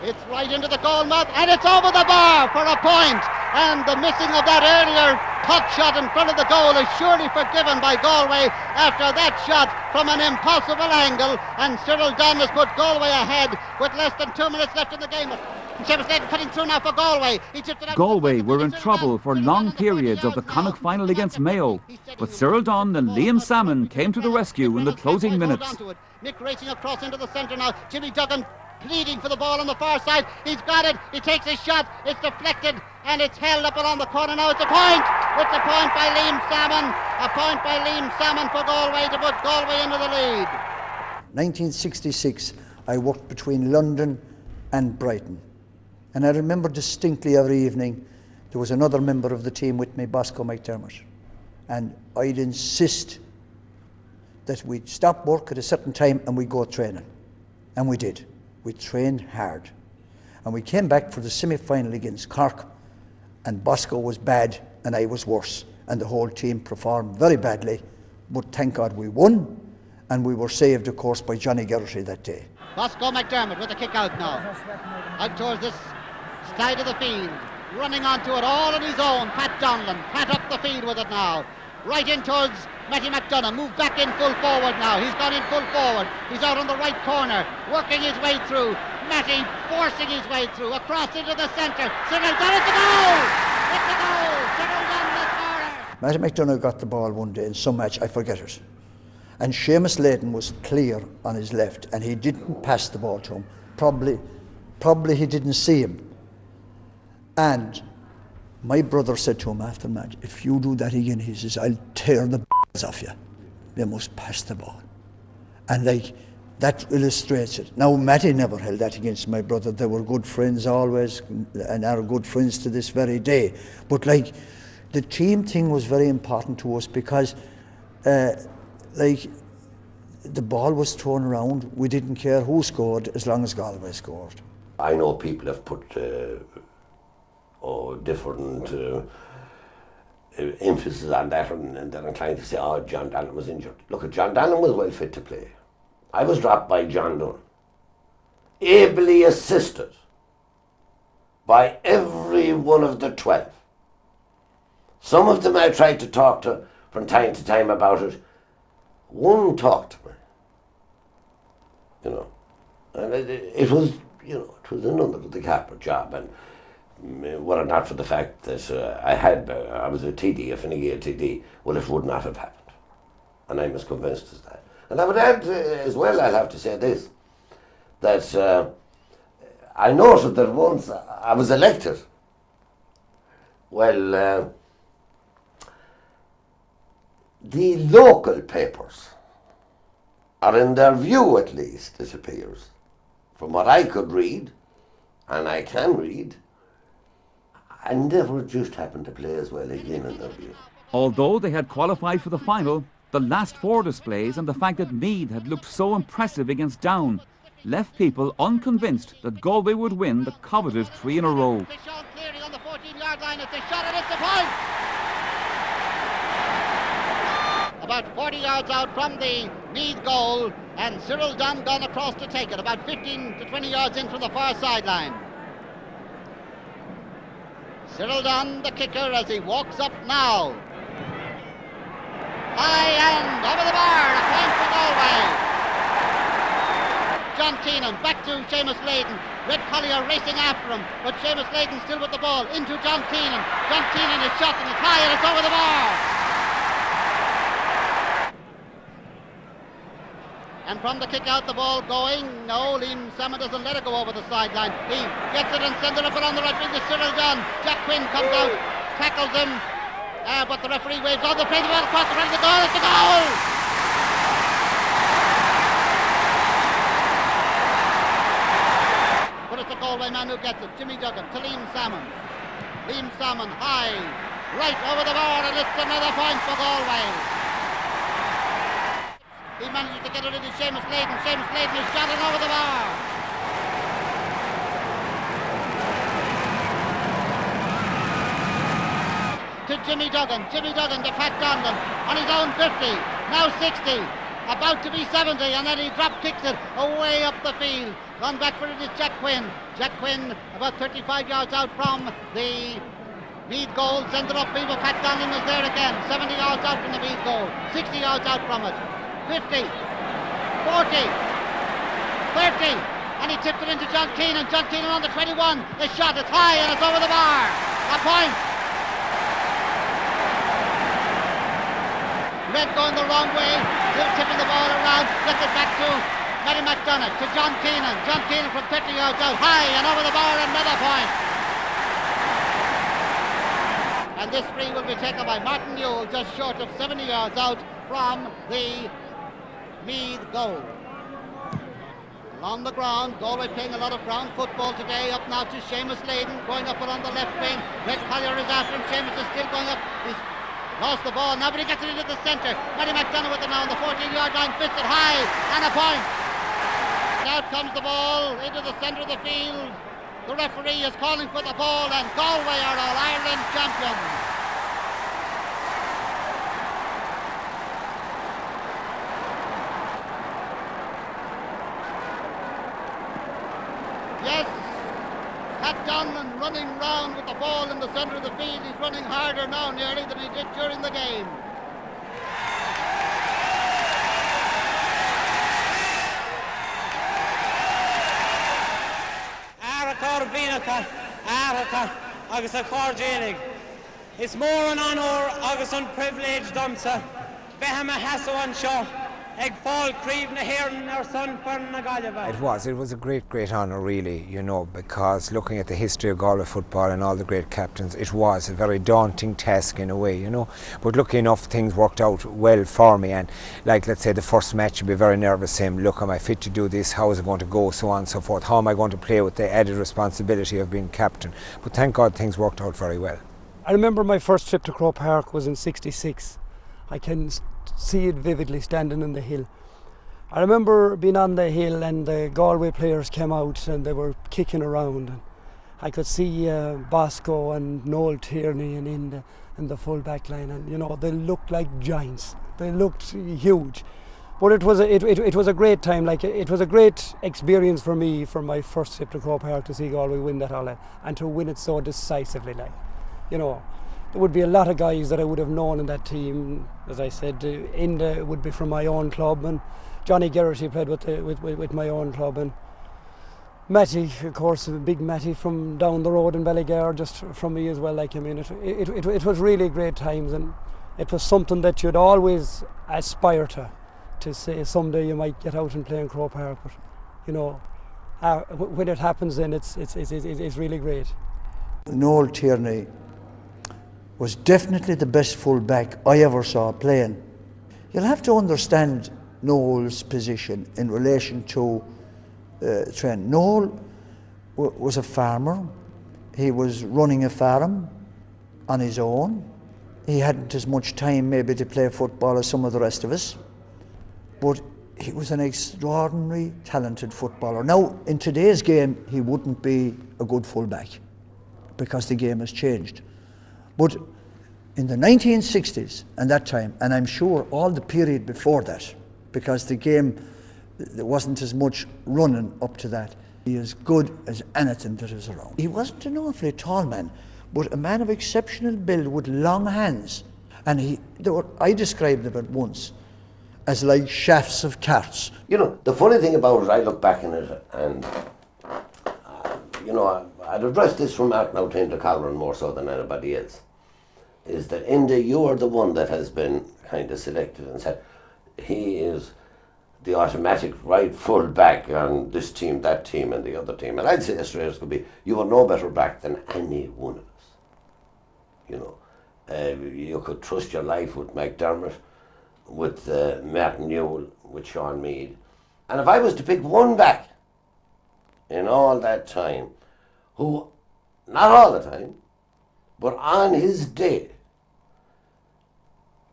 S6: it's right into the goal mouth, and it's over the bar for a point. And the missing of that earlier puck shot in front of the goal is surely forgiven by Galway after that shot from an impossible angle. And Cyril Dunn has put Galway ahead with less than 2 minutes left in the game. Seamus Layton cutting through now for Galway.
S10: Galway were in trouble for long periods of the Connacht final against Mayo, but Cyril Dunn and Liam Salmon came to the rescue in the closing minutes.
S6: Mick racing across into the centre now. Jimmy Duggan pleading for the ball on the far side. He's got it. He takes his shot. It's deflected and it's held up along the corner. Now it's a point. It's a point by Liam Salmon. A point by Liam Salmon for Galway to put Galway into the lead.
S4: 1966, I worked between London and Brighton. And I remember distinctly every evening there was another member of the team with me, Bosco McDermott. And I'd insist that we'd stop work at a certain time and we'd go training. And we did. We trained hard. And we came back for the semi-final against Cork, and Bosco was bad and I was worse. And the whole team performed very badly, but thank God we won, and we were saved, of course, by Johnny Geraghty that day.
S6: Bosco McDermott with a kick out now. Out towards this side of the field. Running onto it all on his own. Pat Donlan. Pat up the field with it now. Right in towards Matty McDonough. Moved back in full forward now. He's gone in full forward. He's out on the right corner. Working his way through. Matty forcing his way through. Across into the centre. Cyril Dunn, it's a goal! It's a goal! Cyril Dunn, the scorer!
S4: Matty McDonough got the ball one day in some match, I forget it. And Seamus Layton was clear on his left, and he didn't pass the ball to him. Probably he didn't see him. And my brother said to him after the match, if you do that again, he says, I'll tear the balls off you. They must pass the ball. And that illustrates it. Now, Matty never held that against my brother. They were good friends always, and are good friends to this very day. But the team thing was very important to us because the ball was thrown around. We didn't care who scored as long as Galway scored.
S25: I know people have put different emphasis on that, and they're inclined to say, oh, John Dannon was injured. Look, John Dannon was well fit to play. I was dropped by John Dunn, ably assisted by every one of the 12. Some of them I tried to talk to from time to time about it. One talked to me. you know. And it was, you know, it was an under the carpet job, and were it not for the fact that I was a TD, a Fine Gael TD, well, it would not have happened. And I'm as convinced as that. And I would add as well, I'll have to say this, that I noted that once I was elected, well, the local papers are, in their view at least, it appears, from what I could read, and I can read, I never just happened to play as well again in their view.
S10: Although they had qualified for the final, the last four displays and the fact that Meath had looked so impressive against Down left people unconvinced that Galway would win the coveted 3 in a row.
S6: Sean clearing on the 14-yard line. It's a shot and it's a point! About 40 yards out from the Meath goal, and Cyril Dunn gone across to take it, about 15 to 20 yards in from the far sideline. Cyril Dunn, the kicker, as he walks up now. High and over the bar, a point for Galway. John Keenan back to Seamus Layden. Red Collier racing after him, but Seamus Layden still with the ball into John Keenan. John Keenan is shot and it's high and it's over the bar. And from the kick out, the ball going. No, Liam Salmon doesn't let it go over the sideline. He gets it and sends it up around the right wing to Cyril Dunn. Jack Quinn comes out, tackles him, but the referee waves on the play, the ball across the front of the goal. It's a goal! But it's the Galway man who gets it. Jimmy Duggan to Liam Salmon. Liam Salmon high, right over the bar, and it's another point for Galway. He manages to get it into Seamus Layden. Seamus Layden is shot and over the bar. To Jimmy Duggan. Jimmy Duggan to Pat Condon on his own 50. Now 60. About to be 70, and then he drop kicks it away up the field. Gone back for it is Jack Quinn. Jack Quinn about 35 yards out from the Meath goal. Sends it upfield, but Pat Condon is there again. 70 yards out from the Meath goal. 60 yards out from it. 50, 40, 30, and he tipped it into John Keenan. John Keenan on the 21. The shot is high and it's over the bar. A point. Red going the wrong way, still tipping the ball around. Gets it back to Matty McDonagh, to John Keenan. John Keenan from 30 yards out, high and over the bar. Another point. And this free will be taken by Martin Newell, just short of 70 yards out from the Meath goal. Along the ground, Galway playing a lot of ground football today. Up now to Seamus Layden, going up along the left wing. Red Collier is after him. Seamus is still going up. He's lost the ball now, but he gets it into the centre. Matty McDonagh with it now on the 14-yard line. Fits it high and a point. Now comes the ball into the centre of the field. The referee is calling for the ball, and Galway are All-Ireland champions. Yes, Pat Donlan running round with the ball in the centre of the field. He's running harder now nearly than he did during the game.
S7: agus a cordénig. It's more an honour agus an privilege domsa. Beham a hasso an seo. Ag Paul Creeve na Hearn our son Fern na Galway.
S16: It was a great honour really, you know, because looking at the history of Galway football and all the great captains, it was a very daunting task in a way, you know. But lucky enough things worked out well for me, and like let's say the first match you'd be very nervous saying, look, am I fit to do this, how is it going to go, so on and so forth, how am I going to play with the added responsibility of being captain. But thank God things worked out very well.
S17: I remember my first trip to Croke Park was in '66. I can see it vividly standing on the hill. I remember being on the hill and the Galway players came out and they were kicking around. And I could see Bosco and Noel Tierney and in the full back line, and you know they looked like giants. They looked huge. But it was a great time. Like it was a great experience for me for my first trip to Croke Park to see Galway win that all and to win it so decisively. Like, you know. There would be a lot of guys that I would have known in that team, as I said, Inda would be from my own club, and Johnny Geraghty played with my own club, and Matty, of course, big Matty from down the road in Ballygare, just from me as well. Like, I mean, it was really great times, and it was something that you'd always aspire to say someday you might get out and play in Croke Park. But you know, when it happens, then it's really great.
S4: Noel Tierney was definitely the best full-back I ever saw playing. You'll have to understand Noel's position in relation to Trent. Noel was a farmer. He was running a farm on his own. He hadn't as much time maybe to play football as some of the rest of us, but he was an extraordinary talented footballer. Now, in today's game, he wouldn't be a good full-back because the game has changed. But in the 1960s and that time, and I'm sure all the period before that, because the game, there wasn't as much running up to that, he is good as anything that is around. He wasn't an awfully tall man, but a man of exceptional build with long hands. And I described them at once as like shafts of carts.
S25: You know, the funny thing about it, I look back in it and, you know, I'd address this remark now to Colin more so than anybody else, is that Inda, you are the one that has been kind of selected and said, he is the automatic right full back on this team, that team and the other team. And I'd say straight as could be, you are no better back than any one of us. You know, you could trust your life with McDermott, with Martin Newell, with Sean Mead. And if I was to pick one back in all that time, who, not all the time, but on his day,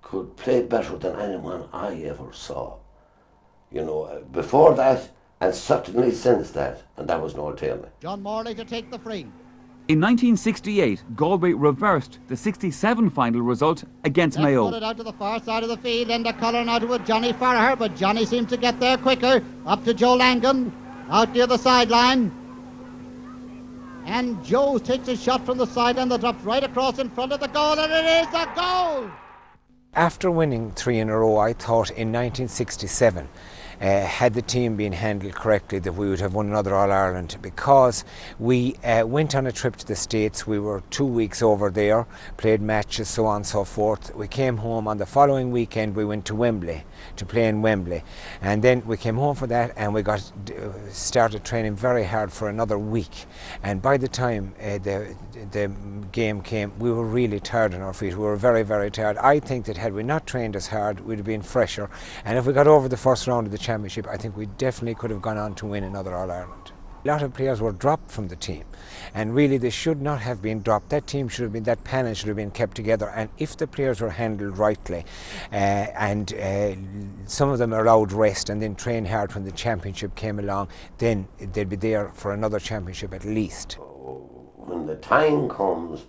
S25: could play better than anyone I ever saw. You know, before that, and certainly since that, and that was Noel Tierney.
S6: John Morley to take the free.
S10: In 1968, Galway reversed the 67 final result against
S6: Let's
S10: Mayo.
S6: put it out to the far side of the field, and the colour now to Johnny Farraher, but Johnny seemed to get there quicker. Up to Joe Langan, out near the sideline. And Joe takes a shot from the sideline that drops right across in front of the goal, and it is a goal!
S16: After winning 3 in a row, I thought in 1967, had the team been handled correctly, that we would have won another All-Ireland, because we went on a trip to the States. We were 2 weeks over there, played matches, so on and so forth. We came home on the following weekend. We went to Wembley to play in Wembley, and then we came home for that, and we started training very hard for another week. And by the time the game came, we were really tired on our feet. We were very, very tired. I think that had we not trained as hard, we'd have been fresher, and if we got over the first round of the championship, I think we definitely could have gone on to win another All-Ireland. A lot of players were dropped from the team, and really they should not have been dropped. That team should have been, that panel should have been kept together, and if the players were handled rightly, and some of them are allowed rest and then train hard when the championship came along, then they'd be there for another championship at least.
S25: When the time comes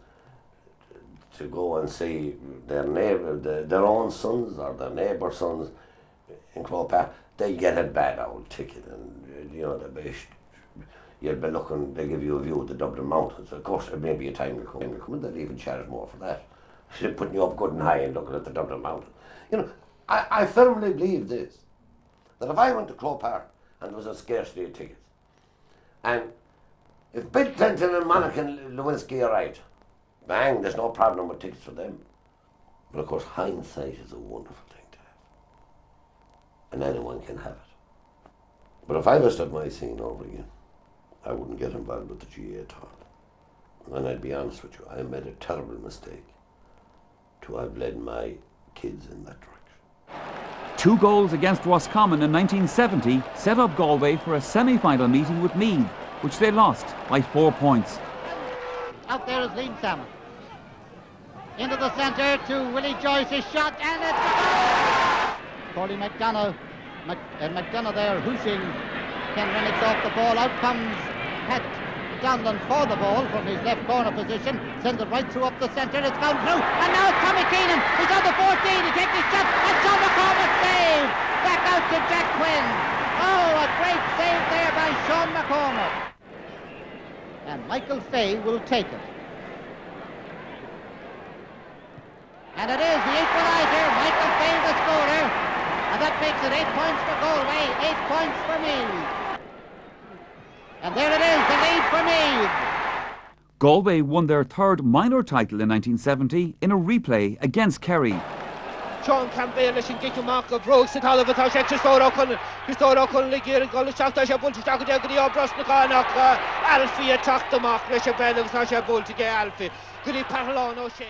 S25: to go and see their neighbour, their own sons or their neighbour's sons in Croke Park, they get a bad old ticket, and you know, you'll be looking, they give you a view of the Dublin Mountains. Of course, there may be a time to come, and they'll even charge more for that. They're putting you up good and high and looking at the Dublin Mountains. You know, I firmly believe this, that if I went to Croke Park and there was a scarcity of tickets, and if Bill Clinton and Monica Lewinsky arrived, bang, there's no problem with tickets for them. But of course, hindsight is a wonderful thing to have, and anyone can have it. But if I was at my scene over again, I wouldn't get involved with the GA at all. And I'd be honest with you, I made a terrible mistake to have led my kids in that direction.
S10: 2 goals against Roscommon in 1970 set up Galway for a semi-final meeting with Meath, which they lost by 4 points.
S6: Out there is Liam Salmon. Into the centre to Willie Joyce's shot, and it's a goal! Corey McDonough there hooshing. Ken Rennick's off the ball. Out comes Pat Donlan for the ball from his left corner position. Sends it right through up the centre. It's gone through. And now it's Tommy Keenan. He's on the 14. He takes his shot. And Sean McCormack save. Back out to Jack Quinn. Oh, a great save there by Sean McCormack. And Michael Fay will take it. And it is the equaliser, Michael Fay, the scorer. A And that makes it 8 points for Galway, 8 points for Meath. And there it is, the lead for Meath.
S10: Galway won their third minor title in 1970 in a replay against Kerry.
S1: Sean Campbell is in Gichu Mark of Brooks at all of it. Christopher O'Connell, Ligir, and Gullish, Dr. Shabul, Dr. Jagri, or Brosnakanok, Alfie attacked the mark, Leshabel, and Shabul to get Alfie. Goody Paralon, O'Shea.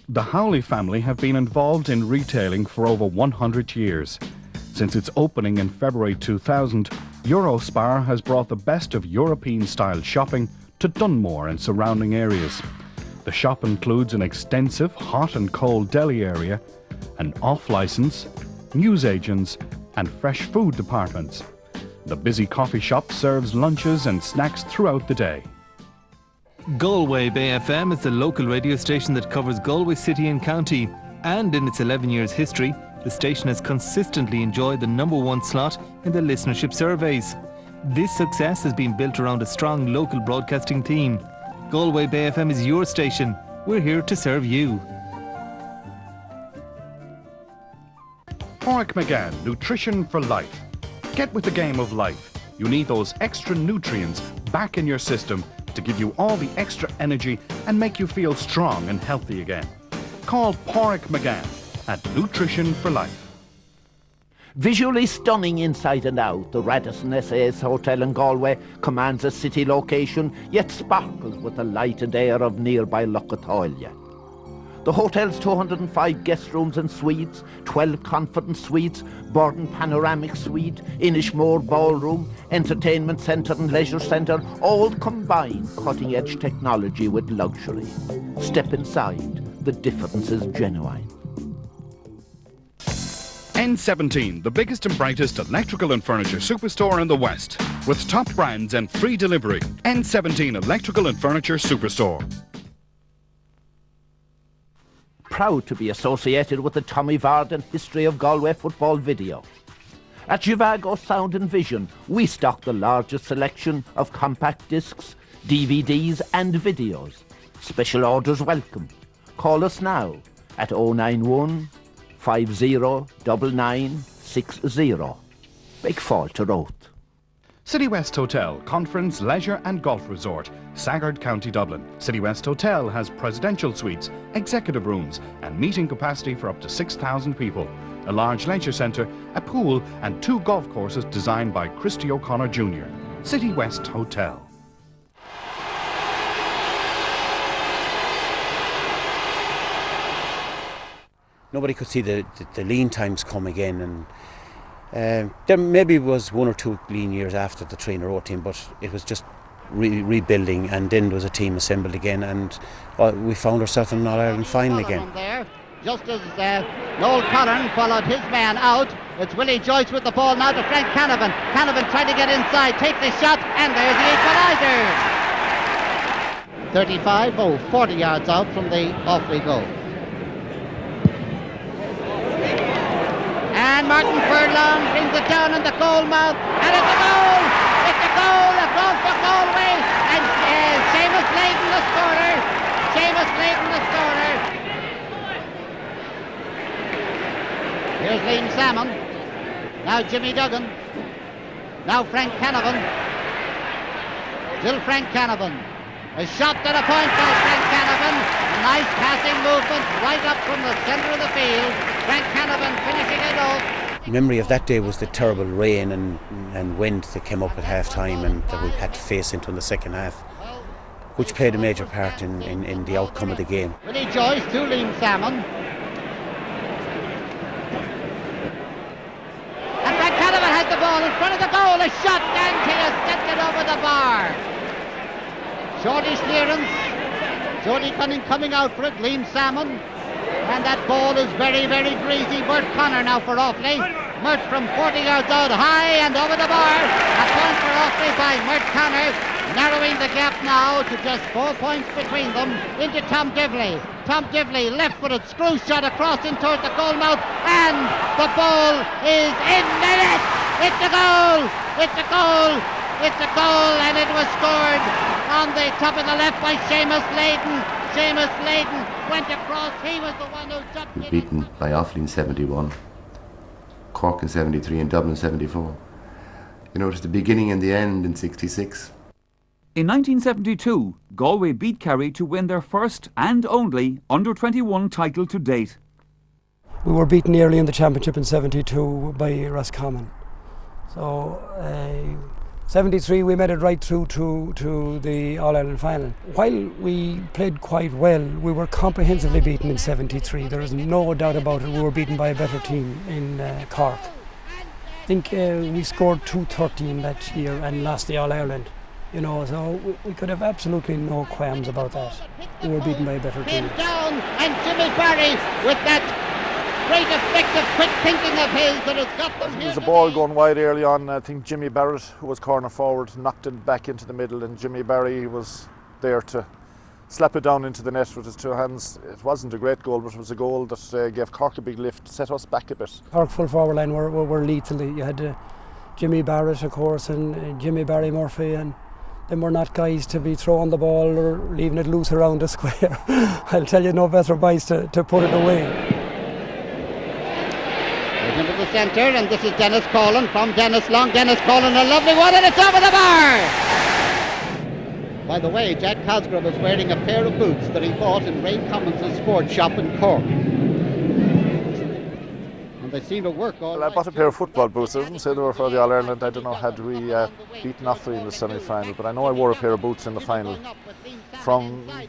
S18: The Howley family have been involved in retailing for over 100 years. Since its opening in February 2000, Eurospar has brought the best of European-style shopping to Dunmore and surrounding areas. The shop includes an extensive hot and cold deli area, an off-licence, newsagents and fresh food departments. The busy coffee shop serves lunches and snacks throughout the day.
S19: Galway Bay FM is the local radio station that covers Galway City and County, and in its 11 years history, the station has consistently enjoyed the #1 slot in the listenership surveys. This success has been built around a strong local broadcasting team. Galway Bay FM is your station. We're here to serve you.
S18: Porrick McGann, nutrition for life. Get with the game of life. You need those extra nutrients back in your system to give you all the extra energy and make you feel strong and healthy again. Call Porrick McGann at Nutrition for Life.
S20: Visually stunning inside and out, the Radisson SAS Hotel in Galway commands a city location, yet sparkles with the light and air of nearby Lochatoilia. The hotel's 205 guest rooms and suites, 12 conference suites, Varden panoramic suite, Inishmore ballroom, entertainment centre and leisure centre, all combine cutting-edge technology with luxury. Step inside, the difference is genuine.
S18: N17, the biggest and brightest electrical and furniture superstore in the West, with top brands and free delivery. N17 Electrical and Furniture Superstore.
S20: Proud to be associated with the Tommy Varden History of Galway Football video. At Givago Sound and Vision, we stock the largest selection of compact discs, DVDs and videos. Special orders welcome. Call us now at 091 509960. Big Fault to Roth.
S18: City West Hotel, Conference, Leisure and Golf Resort, Saggart, County Dublin. City West Hotel has presidential suites, executive rooms and meeting capacity for up to 6,000 people. A large leisure centre, a pool and 2 golf courses designed by Christy O'Connor Jr. City West Hotel.
S24: Nobody could see the lean times come again, and there maybe was 1 or 2 lean years after the 3-in-a-row team, but it was just rebuilding, and then there was a team assembled again, and we found ourselves in an All-Ireland final again.
S6: There, just as Noel Collin followed his man out, it's Willie Joyce with the ball now to Frank Canavan. Canavan tried to get inside, take the shot, and there's the equaliser. 40 yards out from the off we go. And Martin Furlong brings it down in the goal mouth, and it's a goal! It's a goal for Galway, and Seamus Layton the scorer. Seamus Layton the scorer. Here's Liam Salmon. Now Jimmy Duggan. Now Frank Canavan. Still Frank Canavan. A shot to the point by Frank Canavan. A nice passing movement right up from the centre of the field. Frank Canavan finishing it off.
S24: Memory of that day was the terrible rain and wind that came up at half time and that we had to face into in the second half, which played a major part in the outcome of the game.
S6: Willie Joyce to Liam Salmon. And Frank Canavan has the ball in front of the goal. A shot, and he has sent it over the bar. Shorty's clearance. Jody Cunning coming out for it. Liam Salmon. And that ball is very, very greasy. Bert Connor now for Offaly. Mert from 40 yards out, high and over the bar. A point for Offaly by Mert Connor, narrowing the gap now to just 4 points between them. Into Tom Divley. Tom Divley, left-footed screw shot across in towards the goal mouth, and the ball is in the net. It's a goal. It's a goal. It's a goal, and it was scored on the top of the left by Seamus Layton. Seamus Layden went across. He was the one who jumped
S3: We were beaten by Offaly in 71, Cork in 73 and Dublin in 74. You know, it was the beginning and the end in 66.
S10: In 1972, Galway beat Kerry to win their first and only under-21 title to date.
S17: We were beaten early in the championship in 72 by Roscommon. So 73 we made it right through to the All-Ireland final. While we played quite well, we were comprehensively beaten in 73. There is no doubt about it. We were beaten by a better team in Cork. I think we scored 213 that year and lost the All-Ireland. You know, so we could have absolutely no qualms about that. We were beaten by a better team.
S6: Down, and Jimmy Barry with that great effective quick thinking of his that has got them.
S5: There was a ball going wide early on. I think Jimmy Barrett, who was corner forward, knocked it back into the middle, and Jimmy Barry was there to slap it down into the net with his two hands. It wasn't a great goal, but it was a goal that gave Cork a big lift, set us back a bit.
S17: Cork full forward line were lethal. You had Jimmy Barrett, of course, and Jimmy Barry Murphy, and them were not guys to be throwing the ball or leaving it loose around the square. I'll tell you, no better boys to put it away.
S6: Into the centre, and this is Dennis Collin from Dennis Long. Dennis Collin, a lovely one, and it's over the bar! By the way, Jack Cosgrove is wearing a pair of boots that he bought in Ray Cummins' sports shop in Cork. And they seem to work all
S5: well, I bought a pair of football boots. I didn't say they were for the All-Ireland. I don't know, had we beaten Offaly in the semi-final, but I know I wore a pair of boots in the final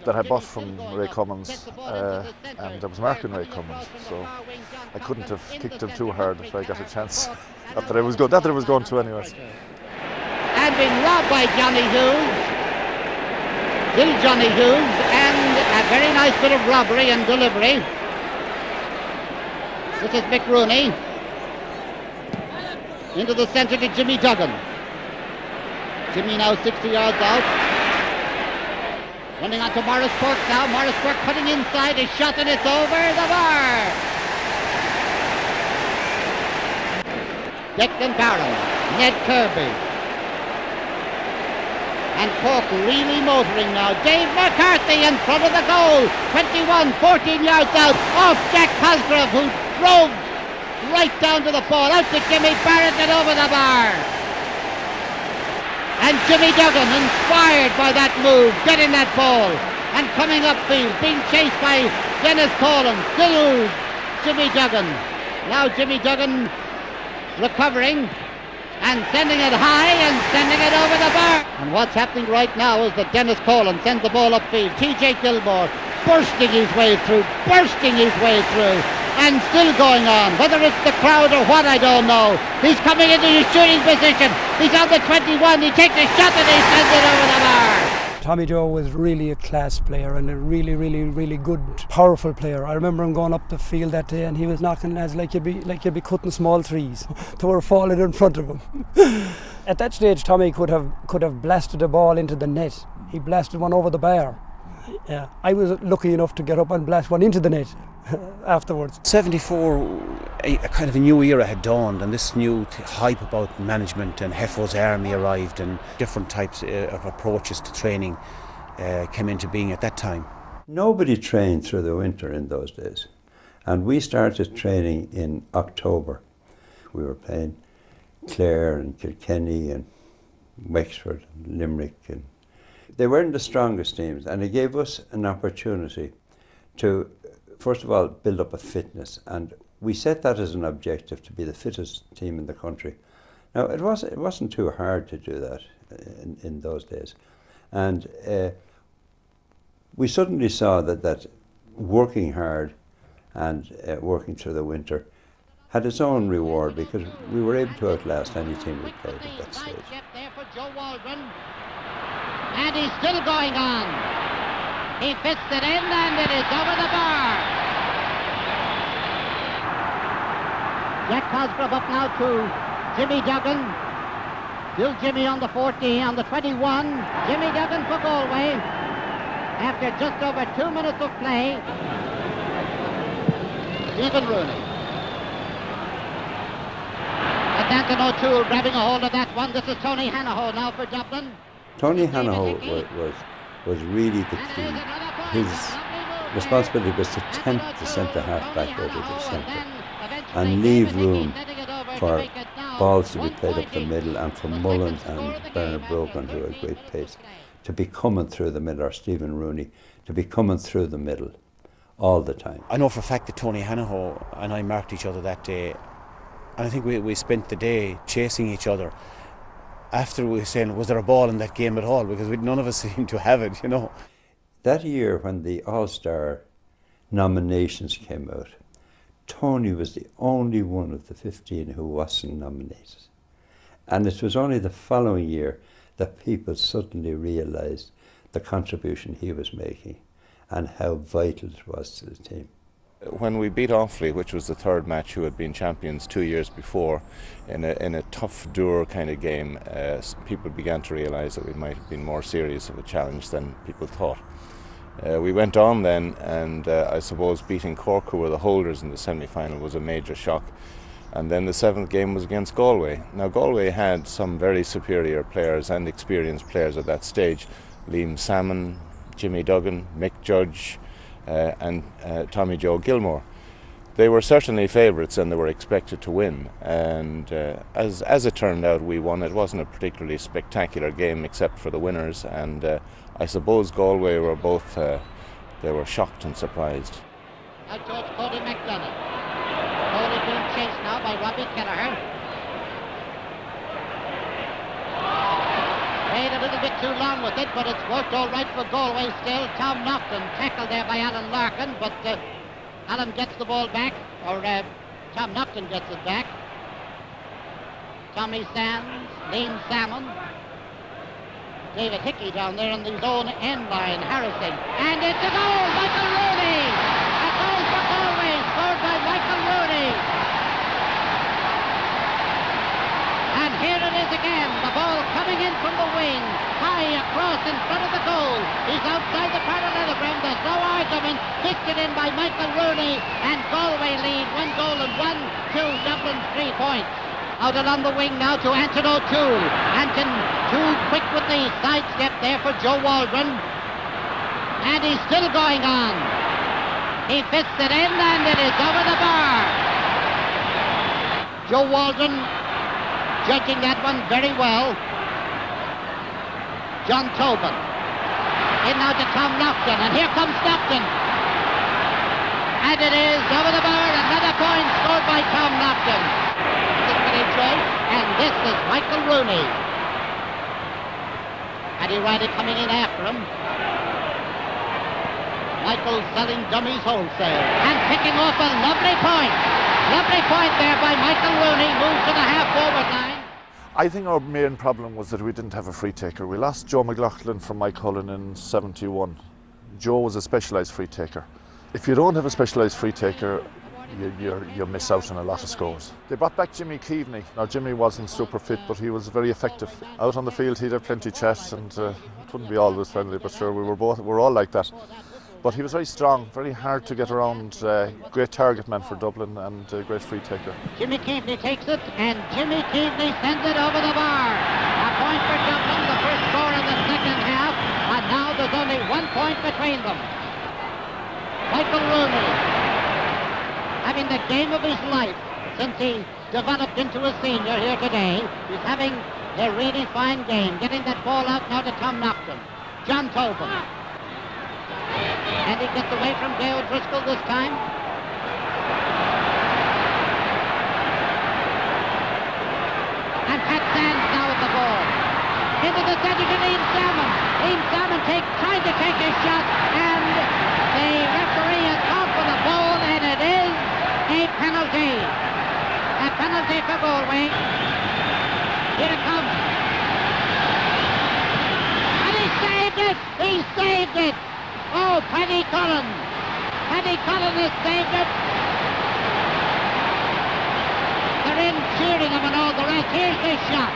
S5: that I bought from Ray Cummins, and I was marking Ray Cummins, so I couldn't have kicked him too hard if I got a chance. Not that I was going to anyways.
S6: And being robbed by Johnny Hughes, still Johnny Hughes, and a very nice bit of robbery and delivery. This is Mick Rooney. Into the centre to Jimmy Duggan. Jimmy now 60 yards out. Running on to Morris Burke now. Morris Burke cutting inside. A shot and it's over the bar. Declan Barron. Ned Kirby. And Cork really motoring now. Dave McCarthy in front of the goal. 21, 14 yards out. Off Jack Cosgrove, who drove right down to the ball. Out to Jimmy Barrett and over the bar. And Jimmy Duggan, inspired by that move, getting that ball and coming upfield, being chased by Dennis Collin. Still Jimmy Duggan. Now Jimmy Duggan recovering and sending it high and sending it over the bar. And what's happening right now is that Dennis Collin sends the ball upfield. TJ Gilmore bursting his way through, and still going on. Whether it's the crowd or what, I don't know. He's coming into his shooting position. He's on the 21. He takes a shot and he sends it over the bar.
S17: Tommy Joe was really a class player and a really good, powerful player. I remember him going up the field that day and he was knocking as like you'd be cutting small trees. They were falling in front of him. At that stage, Tommy could have blasted a ball into the net. He blasted one over the bar. Yeah, I was lucky enough to get up and blast one into the net afterwards.
S24: 74, a kind of a new era had dawned, and this new hype about management and Heffo's army arrived, and different types of approaches to training came into being at that time.
S8: Nobody trained through the winter in those days, and we started training in October. We were playing Clare and Kilkenny and Wexford and Limerick, and they weren't the strongest teams, and it gave us an opportunity to, first of all, build up a fitness, and we set that as an objective, to be the fittest team in the country. Now, it wasn't too hard to do that in those days, and we suddenly saw that working hard and working through the winter had its own reward, because we were able to outlast any team we played at that stage.
S6: And he's still going on. He fits it in and it is over the bar. Jack Cosgrove up now to Jimmy Duggan. Still Jimmy on the 14, on the 21. Jimmy Duggan for Galway. After just over 2 minutes of play. Stephen Rooney. And Duncan O'Toole grabbing a hold of that one. This is Tony Hanaho now for Dublin.
S8: Tony Hanaho was was really the key. His responsibility was to tempt the centre-half back out of the centre and leave room for balls to be played up the middle, and for Mullen and Bernard Brogan, who had great pace, to be coming through the middle, or Stephen Rooney, to be coming through the middle all the time.
S24: I know for a fact that Tony Hanaho and I marked each other that day, and I think we spent the day chasing each other. After we were saying, was there a ball in that game at all? Because none of us seemed to have it, you know.
S8: That year when the All-Star nominations came out, Tony was the only one of the 15 who wasn't nominated. And it was only the following year that people suddenly realised the contribution he was making and how vital it was to the team.
S5: When we beat Offaly, which was the third match, who had been champions 2 years before, in a tough, dour kind of game, people began to realise that we might have been more serious of a challenge than people thought. We went on then, and I suppose beating Cork, who were the holders in the semi-final, was a major shock. And then the seventh game was against Galway. Now Galway had some very superior players and experienced players at that stage. Liam Salmon, Jimmy Duggan, Mick Judge, and Tommy Joe Gilmore. They were certainly favourites and they were expected to win, and as it turned out, we won. It wasn't a particularly spectacular game except for the winners, and I suppose Galway were both they were shocked and surprised.
S6: Out towards Cody McDonagh. Cody being chased now by Robbie Kelleher. Played a little bit too long with it, but it's worked all right for Galway still. Tom Naughton tackled there by Alan Larkin, but Alan gets the ball back, or Tom Naughton gets it back. Tommy Sands, Liam Salmon, David Hickey down there on his own end line, harassing. And it's a goal, Michael Rooney! A goal for Galway, scored by Michael Rooney. And here it is again, the ball coming in from the wing, high across in front of the goal. He's outside the parallelogram, there's no argument, kicked it in by Michael Rooney, and Galway lead 1 goal and 1-2, Dublin 3 points. Out along the wing now to Anton O'Toole. Anton too quick with the sidestep there for Joe Waldron. And he's still going on. He fits it in and it is over the bar. Joe Waldron judging that one very well. John Tobin. In now to Tom Naughton, and here comes Naughton. And it is over the bar, another point scored by Tom Naughton. And this is Michael Rooney. Paddy Riley coming in after him. Michael selling dummies wholesale and picking off a lovely point. Lovely point there by Michael Rooney, moves to the half-forward line.
S5: I think our main problem was that we didn't have a free taker. We lost Joe McLaughlin from Mike Cullen in '71. Joe was a specialised free taker. If you don't have a specialised free taker, you miss out on a lot of scores. They brought back Jimmy Keaveney. Now Jimmy wasn't super fit, but he was very effective. Out on the field he'd have plenty of chat, and it wouldn't be always friendly, but sure, we're all like that. But he was very strong, very hard to get around, great target man for Dublin and great free taker.
S6: Jimmy Keaveney takes it, and Jimmy Keaveney sends it over the bar. A point for Dublin, the first score of the second half, and now there's only 1 point between them. Michael Rooney, having the game of his life since he developed into a senior here today. He's having a really fine game, getting that ball out now to Tom Naughton. John Tobin. And he gets away from Dale Driscoll this time. And Pat Sands now with the ball. Into the center to Liam Salmon. Liam Salmon trying to take a shot, and the referee has called for the ball, and it is a penalty. A penalty for Galway. Here it comes. And he saved it! He saved it! Oh, Paddy Cullen. Paddy Cullen has saved it. They're in cheering him and all the rest. Here's the shot.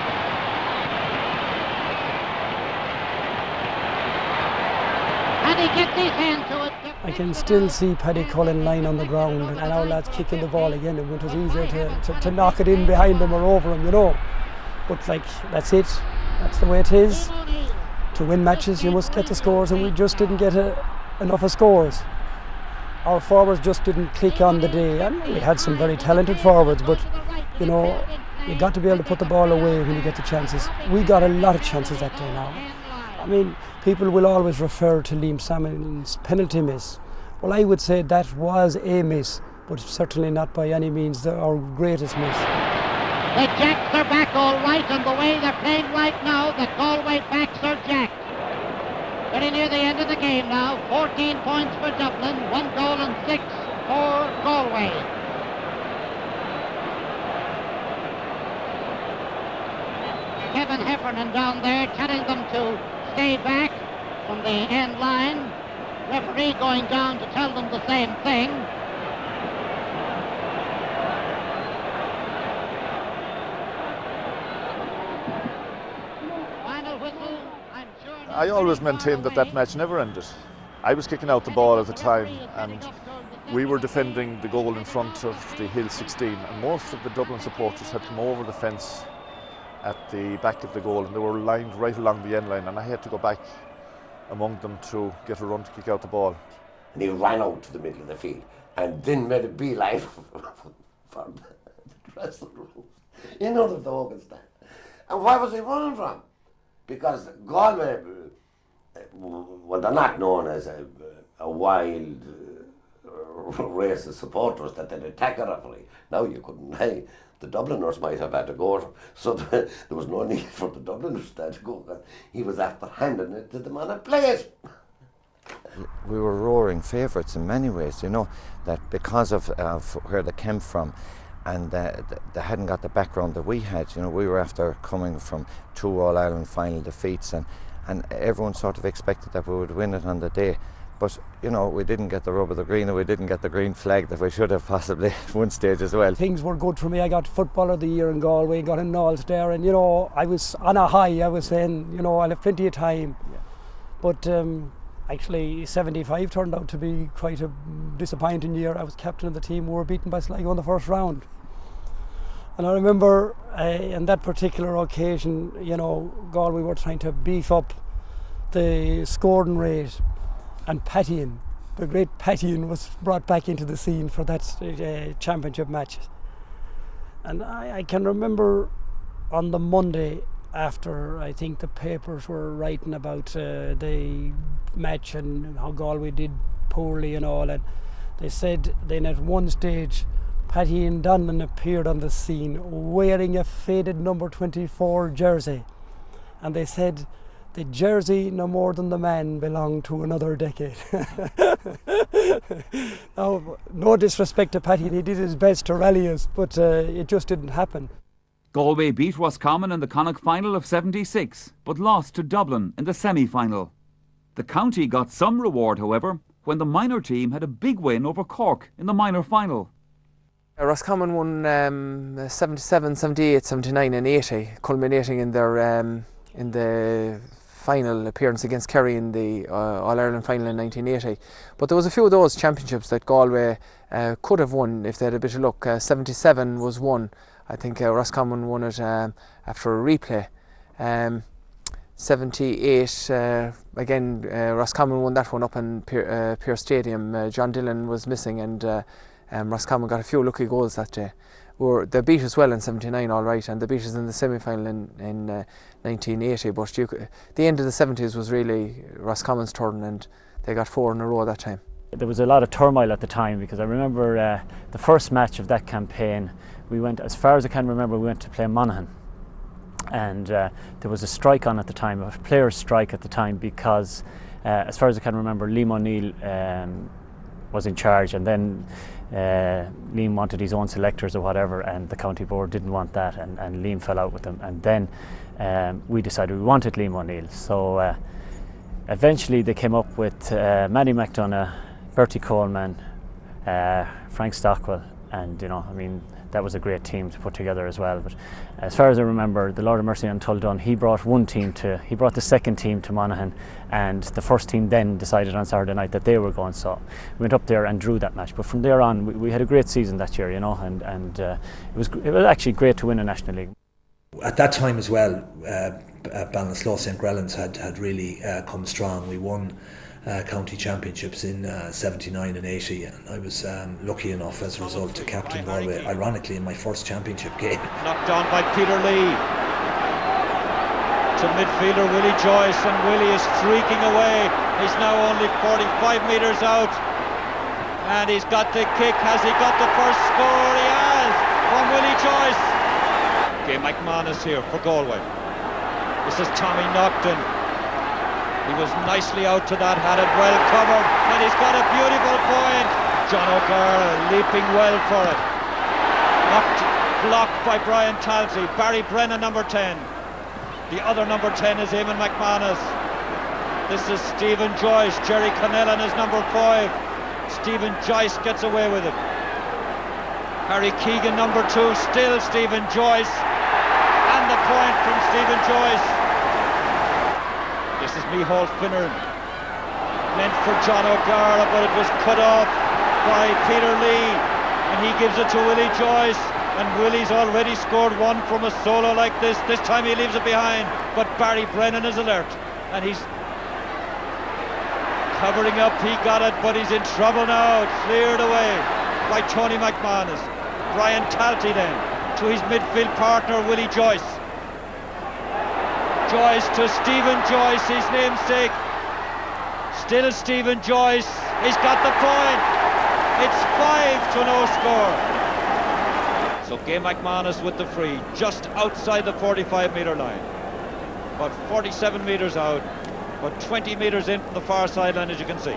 S6: And he gets his hand to it.
S17: I can still see Paddy Cullen lying on the ground and our lads kicking the ball again. It was easier to knock it in behind him or over him, you know. But like, that's it. That's the way it is. to win matches you must get the scores, and we just didn't get enough of scores. Our forwards just didn't click on the day, and we had some very talented forwards, but you know, you got to be able to put the ball away when you get the chances. We got a lot of chances that day now. I mean, people will always refer to Liam Salmon's penalty miss. Well, I would say that was a miss, but certainly not by any means our greatest miss.
S6: The Jacks are back all right, and the way they're playing right now, the Galway backs are jacked. Very near the end of the game now. 14 points for Dublin, 1 goal and 6 for Galway. Kevin Heffernan down there telling them to stay back from the end line. Referee going down to tell them the same thing. Final whistle. I'm sure.
S5: I always maintained that that match never ended. I was kicking out the ball at the time, and we were defending the goal in front of the Hill 16, and most of the Dublin supporters had come over the fence at the back of the goal, and they were lined right along the end line, and I had to go back among them to get a run to kick out the ball.
S25: And he ran out to the middle of the field and then made a beeline for the dressing room. You know the dog and stuff. And why was he running from? Because Galway, well, they're not known as a wild race of supporters that they'd attack a referee. Now you couldn't, hey, the Dubliners might have had to go, so there was no need for the Dubliners to go, because he was after handing it to the man that played.
S9: We were roaring favourites in many ways, you know, that because of where they came from, and they hadn't got the background that we had. You know, we were after coming from 2 All-Ireland final defeats, and everyone sort of expected that we would win it on the day. But, you know, we didn't get the rub of the green, and we didn't get the green flag that we should have possibly at one stage as well.
S17: Things were good for me. I got Footballer of the Year in Galway, got an All-Star, and, you know, I was on a high. I was saying, you know, I'll have plenty of time. Yeah. But actually, 75 turned out to be quite a disappointing year. I was captain of the team. We were beaten by Sligo in the first round. And I remember on that particular occasion, you know, Galway were trying to beef up the scoring rate, and Pattian, the great Pattian, was brought back into the scene for that championship match. And I can remember on the Monday after, I think the papers were writing about the match and how Galway did poorly and all, and they said then at one stage Pattian Donlan appeared on the scene wearing a faded number 24 jersey, and they said the jersey no more than the man belonged to another decade. Now, no disrespect to Pattian, he did his best to rally us, but it just didn't happen.
S10: Galway beat Roscommon in the Connacht final of '76, but lost to Dublin in the semi-final. The county got some reward, however, when the minor team had a big win over Cork in the minor final.
S11: Roscommon won 77, 78, 79 and 80, culminating in their in the final appearance against Kerry in the All-Ireland final in 1980. But there was a few of those championships that Galway could have won if they had a bit of luck. 77 was one. I think Roscommon won it after a replay. 78, again, Roscommon won that one up in Pearse Stadium. John Dillon was missing, and Roscommon got a few lucky goals that day. They beat us well in 79, all right, and they beat us in the semi-final in 1980. But the end of the 70s was really Roscommon's turn, and they got 4 in a row that time.
S21: There was a lot of turmoil at the time, because I remember the first match of that campaign, we went, as far as I can remember, we went to play Monaghan. And there was a strike on at the time, a players' strike at the time, because as far as I can remember, Liam O'Neill was in charge, and then Liam wanted his own selectors or whatever, and the county board didn't want that, and Liam fell out with them. And then we decided we wanted Liam O'Neill. So eventually they came up with Manny McDonough, Bertie Coleman, Frank Stockwell, and you know, I mean, that was a great team to put together as well. But as far as I remember, the Lord of Mercy on Tuldun, he brought the second team to Monaghan, and the first team then decided on Saturday night that they were going, so we went up there and drew that match. But from there on, we had a great season that year, you know, and it was actually great to win a National League.
S13: At that time as well, Ballinasloe St. Grellans had really come strong. We won county championships in 79 and 80, and I was lucky enough as a result to captain Galway, ironically in my first championship game.
S14: Knocked down by Peter Lee. To midfielder Willie Joyce, and Willie is streaking away. He's now only 45 metres out, and he's got the kick. Has he got the first score? He has, from Willie Joyce. Okay, McManus here for Galway. This is Tommy Nocton. He was nicely out to that, had it well covered, and he's got a beautiful point. John O'Gara leaping well for it. Blocked by Brian Talty. Barry Brennan, number 10. The other number 10 is Eamon McManus. This is Stephen Joyce. Jerry Connellan is number 5. Stephen Joyce gets away with it. Harry Keegan, number 2. Still Stephen Joyce. And the point from Stephen Joyce. This is Micheál Finneran. Meant for John O'Gara, but it was cut off by Peter Lee. And he gives it to Willie Joyce. And Willie's already scored one from a solo like this. This time he leaves it behind. But Barry Brennan is alert. And he's covering up. He got it, but he's in trouble now. It's cleared away by Tony McManus. Brian Talty then to his midfield partner, Willie Joyce. Joyce to Stephen Joyce, his namesake. Still Stephen Joyce. He's got the point. It's 5-0 score. So Gay McManus with the free, just outside the 45-metre line. About 47 metres out, but 20 metres in from the far sideline, as you can see.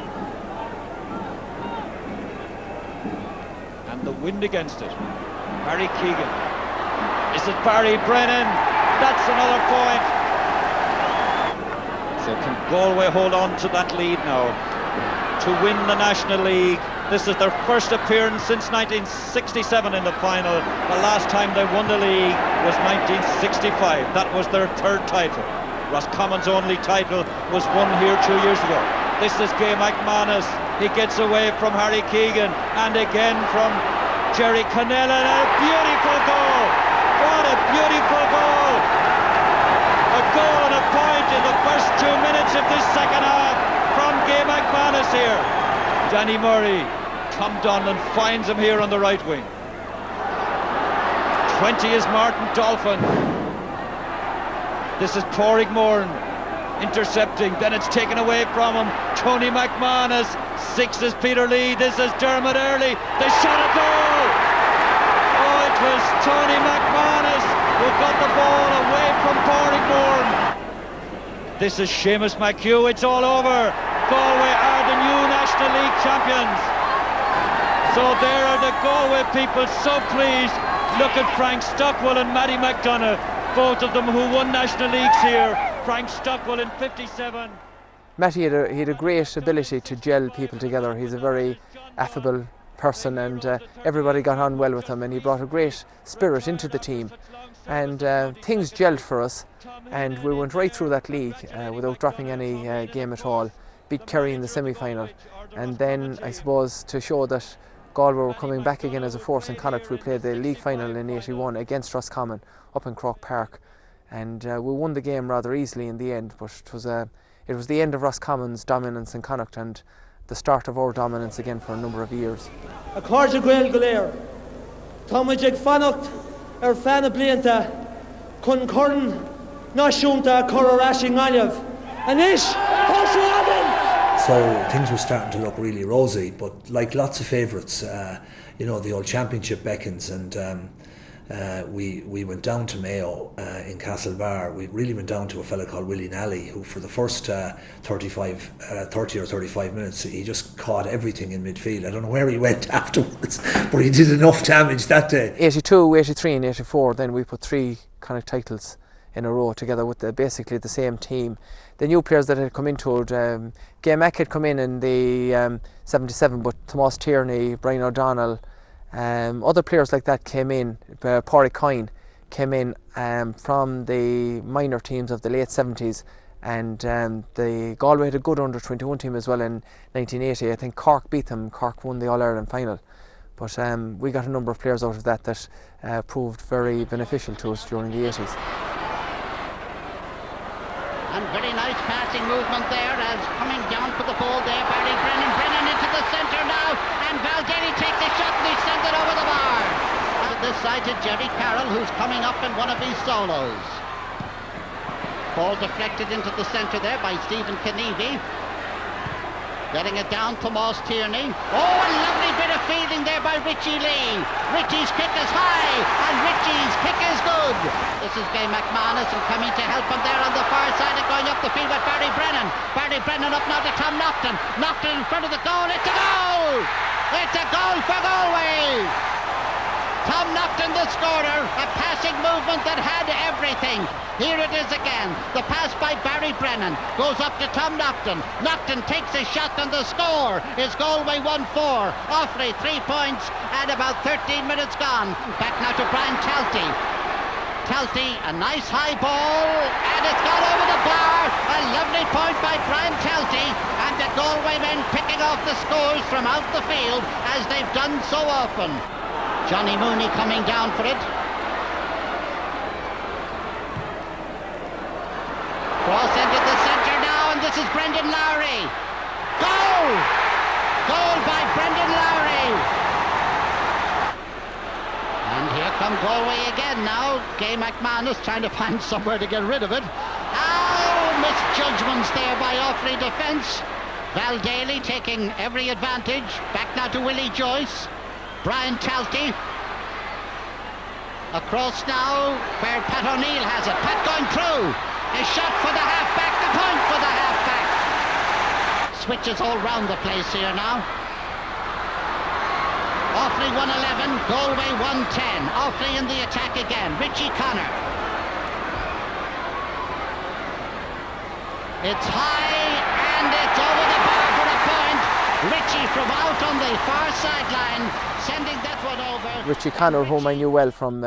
S14: And the wind against it. Harry Keegan. This is Barry Brennan. That's another point. So can Galway hold on to that lead now to win the National League? This is their first appearance since 1967 in the final. The last time they won the league was 1965. That was their third title. Roscommon's only title was won here 2 years ago. This is Gay McManus. He gets away from Harry Keegan and again from Jerry Connellan. A beautiful goal! What a beautiful goal! A goal and a point in the first 2 minutes of this second half from Gay McManus here. Danny Murray. Tom Donlan finds him here on the right wing. 20 is Martin Dolphin. This is Pádraig Moran intercepting, then it's taken away from him. Tony McManus. 6 is Peter Lee. This is Dermot Early. They shot a goal. Oh, it was Tony McManus who got the ball away from Pádraig Moran. This is Seamus McHugh. It's all over. Galway are the new National League champions. So there are the Galway people so pleased. Look at Frank Stockwell and Matty McDonough, both of them who won National Leagues here. Frank Stockwell in 57.
S11: Matty had a great ability to gel people together. He's a very affable person, and everybody got on well with him, and he brought a great spirit into the team. And things gelled for us, and we went right through that league without dropping any game at all. Beat Kerry in the semi-final, and then I suppose to show that Galway were coming back again as a force in Connacht, we played the league final in 81 against Roscommon up in Croke Park, and we won the game rather easily in the end, but it was the end of Roscommon's dominance in Connacht and the start of our dominance again for a number of years.
S15: A cardja Gael Galer, Tomajig Fanocht, Fana Blianta, Kun Curran, Nashunta, Cororashing Aliv, and Ish,
S13: So things were starting to look really rosy, but like lots of favourites, the old championship beckons, and we went down to Mayo in Castlebar. We really went down to a fella called Willie Nally, who for the first 30 or 35 minutes, he just caught everything in midfield. I don't know where he went afterwards, but he did enough damage that day.
S11: 82, 83 and 84, then we put 3 Connacht titles in a row together with basically the same team. The new players that had come into it, Gay Mac had come in the 77, but Tomás Tierney, Brian O'Donnell, other players like that came in. Pádraig Coyne came in from the minor teams of the late 70s, and the Galway had a good under-21 team as well in 1980. I think Cork beat them. Cork won the All-Ireland final. But we got a number of players out of that proved very beneficial to us during the 80s.
S6: And very nice passing movement there as coming down for the ball there, Barry Brennan into the centre now, and Valdelli takes a shot and he sends it over the bar. And this side to Jerry Carroll, who's coming up in one of his solos. Ball deflected into the centre there by Stephen Kenevi. Getting it down to Moss Tierney. Oh, a lovely bit of fielding there by Richie Lee. Richie's kick is high, and Richie's kick is good. This is Gay McManus, and coming to help him there on the far side and going up the field with Barry Brennan. Barry Brennan up now to Tom Naughton. Naughton in front of the goal. It's a goal! It's a goal for Galway! Tom Naughton, the scorer, a passing movement that had everything. Here it is again. The pass by Barry Brennan goes up to Tom Naughton. Naughton takes a shot and the score is Galway 1-4. Offaly 3 points and about 13 minutes gone. Back now to Brian Talty. Talty, a nice high ball, and it's gone over the bar. A lovely point by Brian Talty, and the Galway men picking off the scores from out the field as they've done so often. Johnny Mooney coming down for it. Cross into the centre now, and this is Brendan Lowry. Goal! Goal by Brendan Lowry. And here come Galway again now. Gay McManus trying to find somewhere to get rid of it. Oh, misjudgments there by Offaly defence. Valdelli taking every advantage. Back now to Willie Joyce. Brian Talty. Across now where Pat O'Neill has it. Pat going through. A shot for the half-back. The point for the half-back. Switches all round the place here now. Offaly 111, Galway 110. Offaly in the attack again. Richie Connor. It's high and it's over the bar for a point. Richie from out on the far sideline, sending that one over.
S11: Richie Connor, whom I knew well from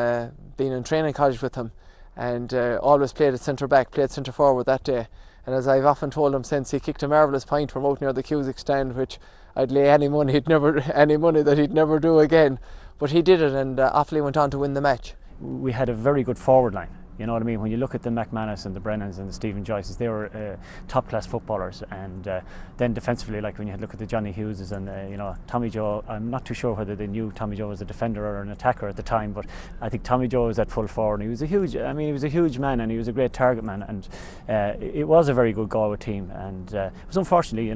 S11: being in training college with him, and always played at centre back, played centre forward that day. And as I've often told him since, he kicked a marvellous point from out near the Cusick stand, which I'd lay any money that he'd never do again. But he did it, and Offaly went on to win the match.
S21: We had a very good forward line. You know what I mean? When you look at the McManus and the Brennans and the Stephen Joyces, they were top-class footballers. And then defensively, like when you look at the Johnny Hugheses and Tommy Joe, I'm not too sure whether they knew Tommy Joe was a defender or an attacker at the time, but I think Tommy Joe was at full forward. And he was a huge man, and he was a great target man. And it was a very good Galway team. And it was unfortunately,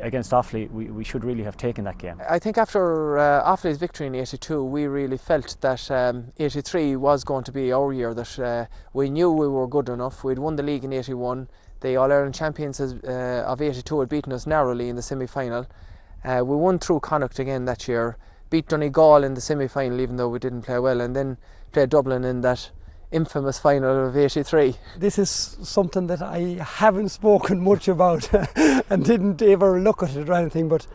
S21: against Offaly, we should really have taken that game.
S11: I think after Offaly's victory in '82, we really felt that '83 was going to be our year. That we knew we were good enough. We'd won the league in '81. The All-Ireland champions of '82 had beaten us narrowly in the semi-final. We won through Connacht again that year, beat Donegal in the semi-final even though we didn't play well, and then played Dublin in that infamous final of '83.
S17: This is something that I haven't spoken much about and didn't ever look at it or anything, but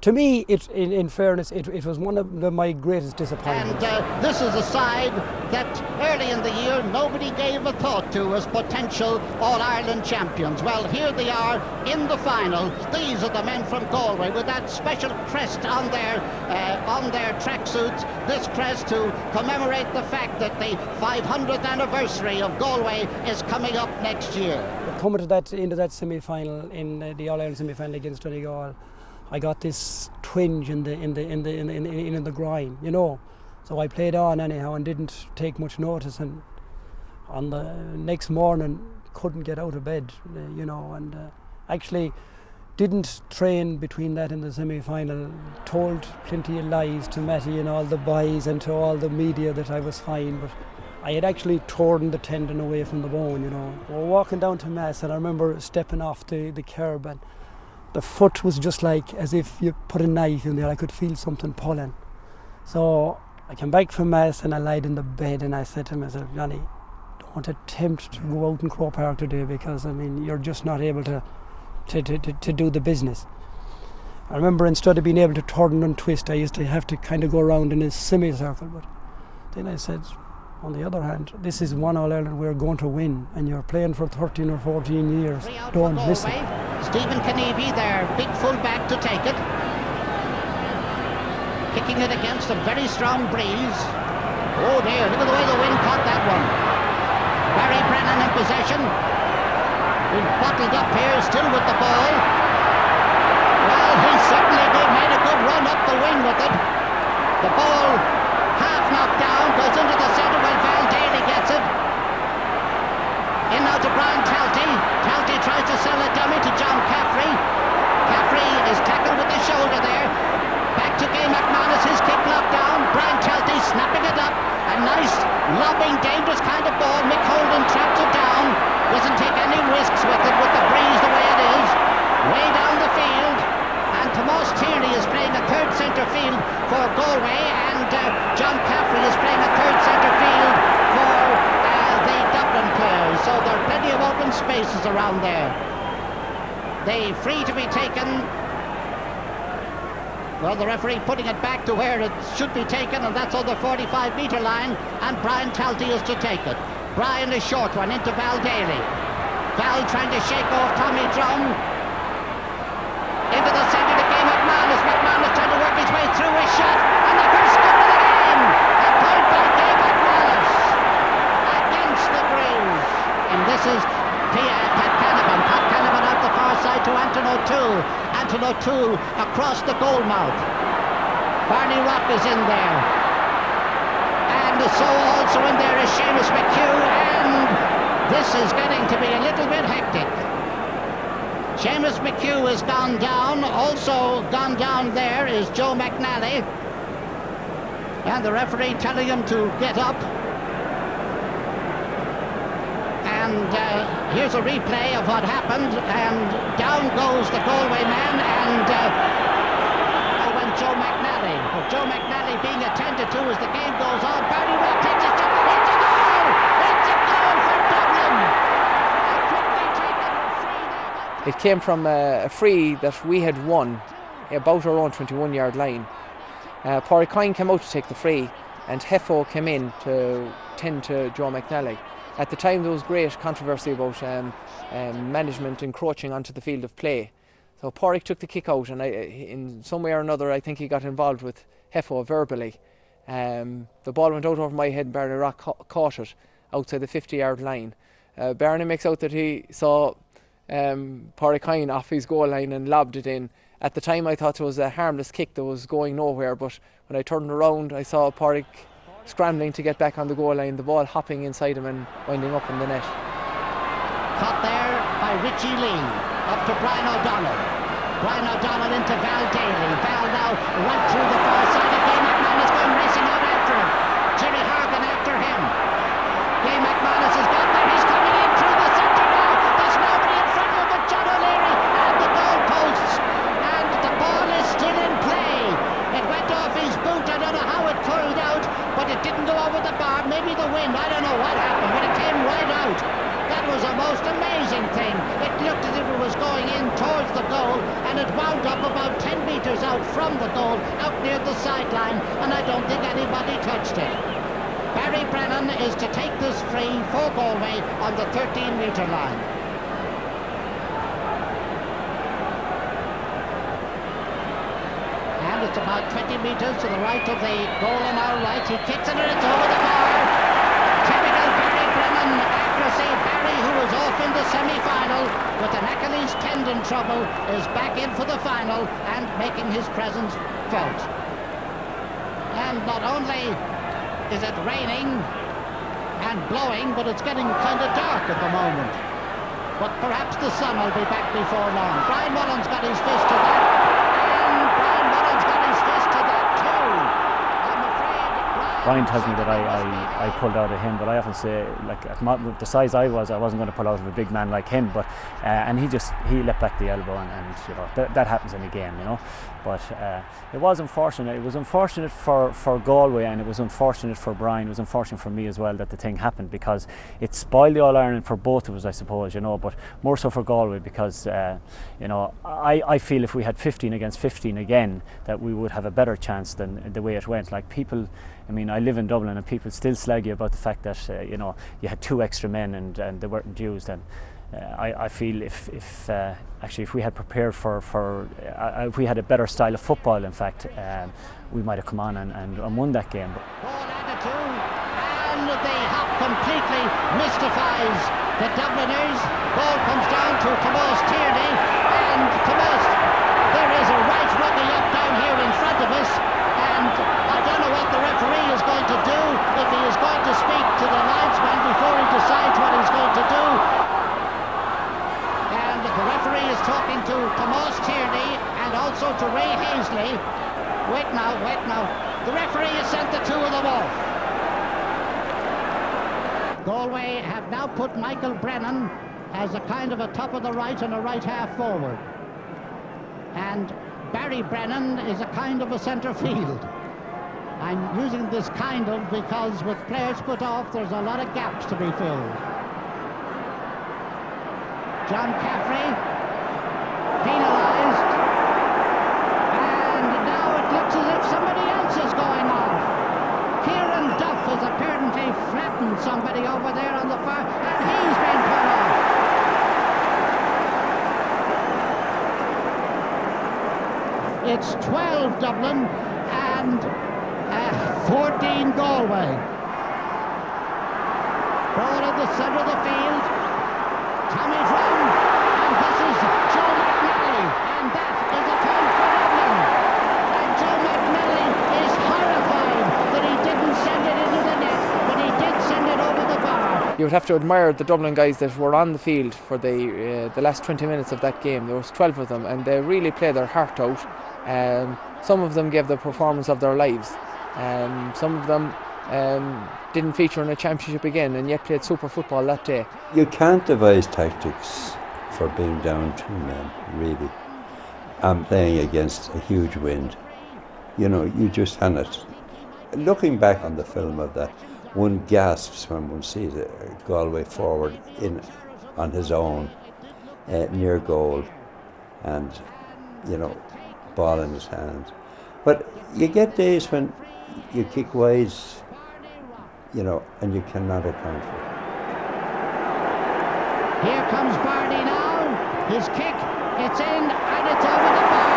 S17: to me, in fairness, it was one of my greatest disappointments.
S6: And this is a side that early in the year nobody gave a thought to as potential All-Ireland champions. Well, here they are in the final. These are the men from Galway with that special crest on their tracksuits. This crest to commemorate the fact that the 500th anniversary of Galway is coming up next year.
S17: Coming to into that semi-final in the All-Ireland semi-final against Donegal, I got this twinge in the groin, So I played on anyhow and didn't take much notice. And on the next morning, couldn't get out of bed, and actually didn't train between that and the semi-final. Told plenty of lies to Matty and all the boys and to all the media that I was fine, but I had actually torn the tendon away from the bone. We were walking down to Mass, and I remember stepping off the curb, and the foot was just like as if you put a knife in there. I could feel something pulling. So I came back from Mass and I lied in the bed and I said to myself, Johnny, don't attempt to go out in Croke Park today because you're just not able to do the business. I remember instead of being able to turn and twist, I used to have to kind of go around in a semicircle. But then I said, on the other hand, this is one All-Ireland we're going to win, and you're playing for 13 or 14 years. Don't listen.
S6: Stephen Kenevi there, big full back to take it. kicking it against a very strong breeze. Oh dear, look at the way the wind caught that one. Barry Brennan in possession. He's bottled up here, still with the ball. Well, he certainly did, made a good run up the wing with it. The ball, half knocked down, goes into the centre when Val Daly gets it. In now to Brian Talty. Talty tries to sell a dummy to John Caffrey. Caffrey is tackled with the shoulder there. Back to Gay McManus, his kick knocked down. Brian Talty snapping it up. A nice, lobbing, dangerous kind of ball. Mick Holden traps it down. Doesn't take any risks with it, with the breeze the way it is. Way down the field. And Tomas Tierney is playing a third centre field for Galway. And John Caffrey is playing a third centre field for the Dublin players. So there are plenty of open spaces around there. They free to be taken. Well, the referee putting it back to where it should be taken, and that's on the 45-metre line, and Brian Talty is to take it. Brian is short one into Val Daly. Val trying to shake off Tommy Drum. Into the centre to Gay McManus. McManus trying to work his way through his shot, and the first goal of the game! A point by Gay McManus against the breeze. And this is Pat Canavan. Pat Canavan out the far side to Anton O'Toole. Anton O'Toole across the goal mouth. Barney Rock is in there. And so also in there is Seamus McHugh. And this is getting to be a little bit hectic. Seamus McHugh has gone down. Also gone down there is Joe McNally. And the referee telling him to get up. And here's a replay of what happened, and down goes the Galway man, and went Joe McNally. But Joe McNally being attended to as the game goes on. Barney Rock takes a shot. It's a goal! It's a goal for Dublin!
S11: It came from a free that we had won about our own 21-yard line. Pádraig Coyne came out to take the free, and Heffo came in to tend to Joe McNally. At the time there was great controversy about management encroaching onto the field of play. So Pádraig took the kick out, and in some way or another I think he got involved with Heffo verbally. The ball went out over my head and Barney Rock caught it outside the 50-yard line. Barney makes out that he saw Pádraig Coyne off his goal line and lobbed it in. At the time I thought it was a harmless kick that was going nowhere, but when I turned around I saw Pádraig scrambling to get back on the goal line, the ball hopping inside him and winding up in the net.
S6: Caught there by Richie Lee, up to Brian O'Donnell. Brian O'Donnell into Val Daly. Val now right through the far side of Gay McManus, going racing out after him. Jimmy Hargan after him. Gay McManus has got there, he's coming in through the centre now. There's nobody in front of him but John O'Leary and the goal posts. And the ball is still in play. It went off his boot, I don't know how it curled out, but it didn't go over the bar, maybe the wind, I don't know what happened, but it came right out. That was a most amazing thing. It looked as if it was going in towards the goal, and it wound up about 10 metres out from the goal, out near the sideline, and I don't think anybody touched it. Barry Brennan is to take this free for Galway on the 13-metre line. And it's about 20 metres to the right of the goal on our right. He kicks it and it's over the bar. Typical Barry Brennan accuracy. Barry, who was off in the semi-final with an Achilles tendon trouble, is back in for the final and making his presence felt. And not only is it raining and blowing, but it's getting kind of dark at the moment. But perhaps the sun will be back before long. Brian Mullen's got his fist to that.
S21: Brian tells me that I pulled out of him, but I often say, like, at the size I wasn't going to pull out of a big man like him. But and he let back the elbow, and you know that happens in a game, you know. But it was unfortunate. It was unfortunate for Galway, and it was unfortunate for Brian. It was unfortunate for me as well that the thing happened, because it spoiled the All Ireland for both of us, I suppose, you know. But more so for Galway, because you know, I feel if we had 15 against 15 again, that we would have a better chance than the way it went. Like, people, I mean, I live in Dublin and people still slag you about the fact that you know, you had 2 extra men and they weren't used, and I feel if actually if we had prepared if we had a better style of football, in fact, we might have come on and won that game.
S6: And the hop completely mystifies the Dubliners. Ball comes down to Tomás Tierney, and Tomás, there is a right ruggy up down here in front of us, and I don't know what the referee is going to do, if he is going to speak to the linesman before he decides what he's going to do. And the referee is talking to Tomás Tierney and also to Ray Hazley. Wait now. The referee has sent the two of them off. Galway have now put Michael Brennan as a kind of a top of the right and a right half forward. And Barry Brennan is a kind of a centre field. I'm using this kind of because with players put off, there's a lot of gaps to be filled. John Caffrey, penalised. And now it looks as if somebody else is going off. Kieran Duff has apparently flattened somebody over there on the far, and he's been put off. It's 12 Dublin and 14 Galway. Ball in the centre of the field. Tommy's run, and this is Joe McNally, and that is a point for Dublin. And Joe McNally is horrified that he didn't send it into the net, but he did send it over the bar.
S11: You would have to admire the Dublin guys that were on the field for the last 20 minutes of that game. There was 12 of them, and they really played their heart out. Some of them gave the performance of their lives. Some of them didn't feature in a championship again, and yet played super football that day.
S8: You can't devise tactics for being down 2 men, really, and playing against a huge wind. You know, you just cannot. Looking back on the film of that, one gasps when one sees a Galway forward on his own, near goal, and, you know, ball in his hand. But you get days when you kick wides, you know, and you cannot account for it.
S6: Here comes Barney now. His kick, it's in, and it's over the bar.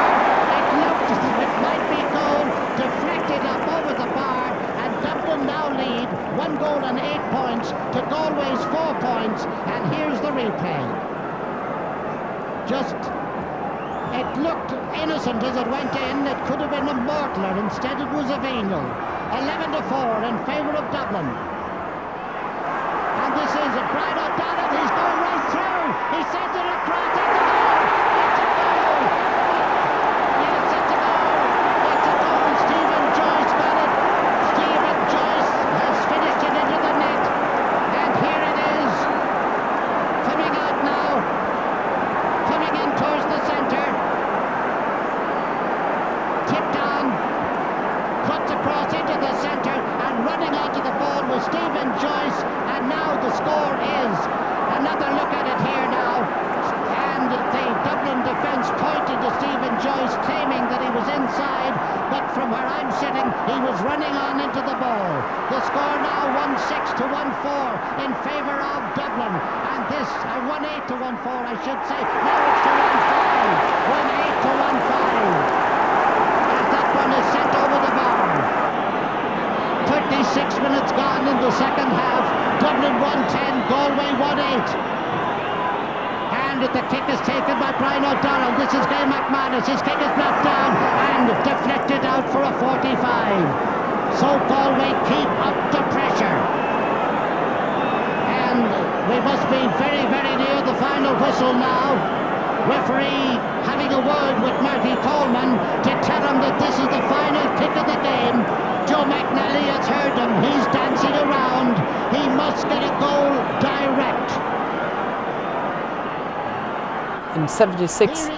S6: It looked as if it might be goal, deflected up over the bar, and Dublin now lead 1 goal and 8 points to Galway's 4 points, and here's the replay. It looked innocent as it went in. It could have been a mortaler. Instead it was a venial. 11-4 in favour of Dublin. And this is Brian O'Donnell. He's going right through. He sends it across. It's a goal. It's a goal. Yes, it's a goal. It's a goal. Stephen Joyce got it. Stephen Joyce has finished it into the net. And here it is. Coming out now. Coming in towards the centre. Tipped on, cuts across into the centre, and running onto the ball was Stephen Joyce, and now the score is, another look at it here now, and the Dublin defence pointed to Stephen Joyce, claiming that he was inside, but from where I'm sitting, he was running on into the ball. The score now 1-6 to 1-4 in favour of Dublin, and this, 1-8 to 1-4 I should say, now it's to 1-5, 1-8 to 1-5. That one is sent over the bar. 36 minutes gone in the second half. Dublin 1-10, Galway 1-8. And the kick is taken by Brian O'Donnell. This is Gay McManus. His kick is knocked down and deflected out for a 45. So Galway keep up the pressure. And we must be very, very near the final whistle now. Referee having a word with Marty Coleman to tell him that this is the final kick of the game. Joe McNally has heard him. He's dancing around. He must get a goal direct.
S11: In 76,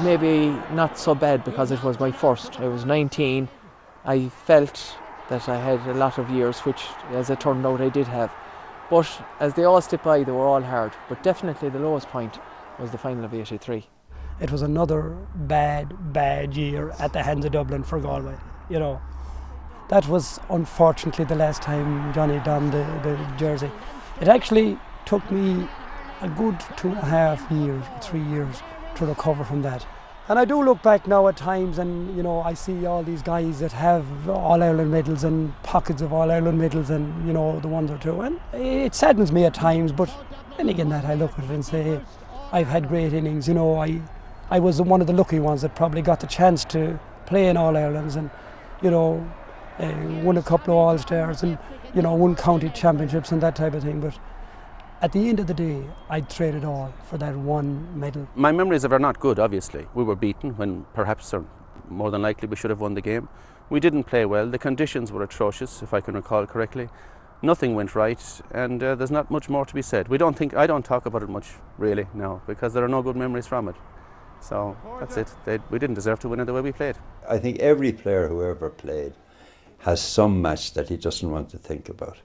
S11: maybe not so bad because it was my first. I was 19. I felt that I had a lot of years, which as it turned out I did have. But as they all slipped by, they were all hard. But definitely the lowest point was the final of 83.
S17: It was another bad year at the hands of Dublin for Galway. You know, that was unfortunately the last time Johnny donned the jersey. It actually took me a good 2.5 years, 3 years to recover from that. And I do look back now at times and, you know, I see all these guys that have All-Ireland medals and pockets of All-Ireland medals and, you know, the ones or two. And it saddens me at times, but then again that I look at it and say, I've had great innings, you know, I was one of the lucky ones that probably got the chance to play in All-Irelands and, you know, won a couple of All-Stars and, you know, won county championships and that type of thing. But at the end of the day, I'd trade it all for that one medal.
S2: My memories of it are not good, obviously. We were beaten when perhaps, or more than likely, we should have won the game. We didn't play well. The conditions were atrocious, if I can recall correctly. Nothing went right, and there's not much more to be said. I don't talk about it much, really, now, because there are no good memories from it. So that's it. We didn't deserve to win it the way we played.
S8: I think every player who ever played has some match that he doesn't want to think about.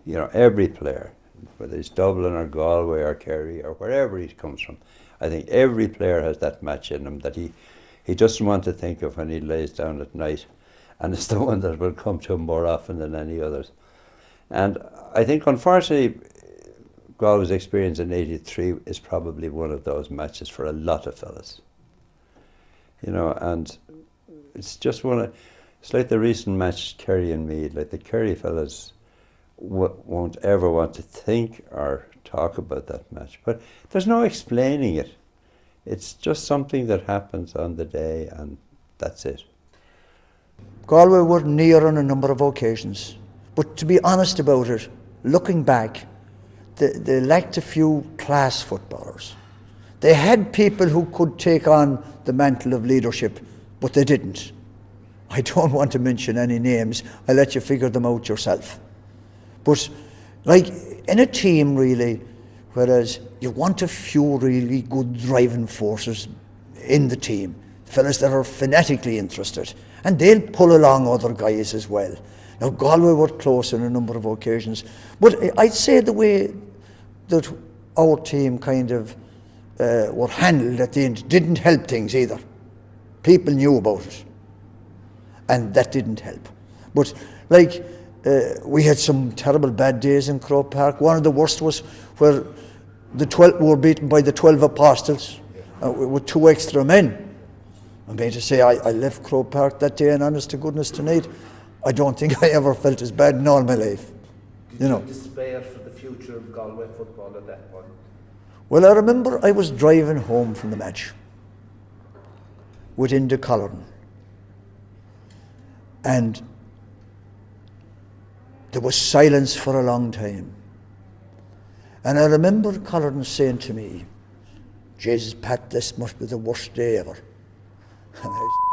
S8: You know, every player, whether it's Dublin or Galway or Kerry or wherever he comes from, I think every player has that match in him that he doesn't want to think of when he lays down at night, and it's the one that will come to him more often than any others. And I think, unfortunately, Galway's experience in '83 is probably one of those matches for a lot of fellas. You know, and it's just it's like the recent match Kerry and Meath, like the Kerry fellas won't ever want to think or talk about that match. But there's no explaining it. It's just something that happens on the day, and that's it.
S4: Galway were near on a number of occasions. But to be honest about it, looking back, they lacked a few class footballers. They had people who could take on the mantle of leadership, but they didn't. I don't want to mention any names. I'll let you figure them out yourself. But like in a team really, whereas you want a few really good driving forces in the team, fellas that are fanatically interested, and they'll pull along other guys as well. Now Galway were close on a number of occasions, but I'd say the way that our team kind of were handled at the end didn't help things either. People knew about it, and that didn't help. But like, we had some terrible bad days in Croke Park. One of the worst was where the 12 were beaten by the 12 Apostles with 2 extra men. I mean to say, I left Croke Park that day, and honest to goodness tonight, I don't think I ever felt as bad in all my life.
S20: Did you despair for the future of Galway football at that point?
S4: Well, I remember I was driving home from the match with Enda Colleran, and there was silence for a long time. And I remember Colleran saying to me, "Jesus, Pat, this must be the worst day ever." And I said,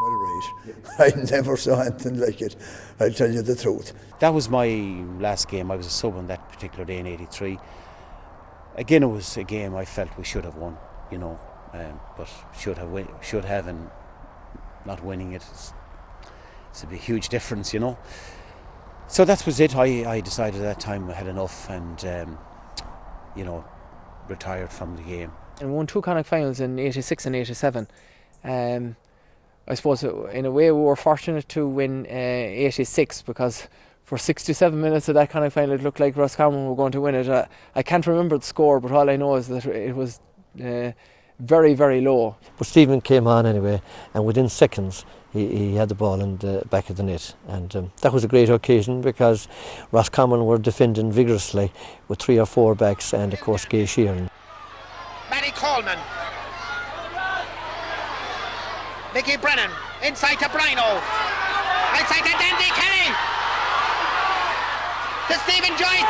S4: "Well, right. I never saw anything like it, I'll tell you the truth."
S24: That was my last game. I was a sub on that particular day in '83. Again, it was a game I felt we should have won, you know, but should have, and not winning it's a big, huge difference, you know. So that was it. I decided at that time I had enough, and you know, retired from the game.
S11: And won 2 Connacht finals in '86 and '87. I suppose in a way we were fortunate to win '86 because for 67 minutes of that Connacht final it looked like Roscommon were going to win it. I can't remember the score, but all I know is that it was very, very low.
S7: But Stephen came on anyway, and within seconds he had the ball in the back of the net, and that was a great occasion because Roscommon were defending vigorously with 3 or 4 backs and of course Gay Sheeran.
S12: Matty Coleman, Mickey Brennan, inside to Brino, outside to Dandy Kelly, to Stephen Joyce.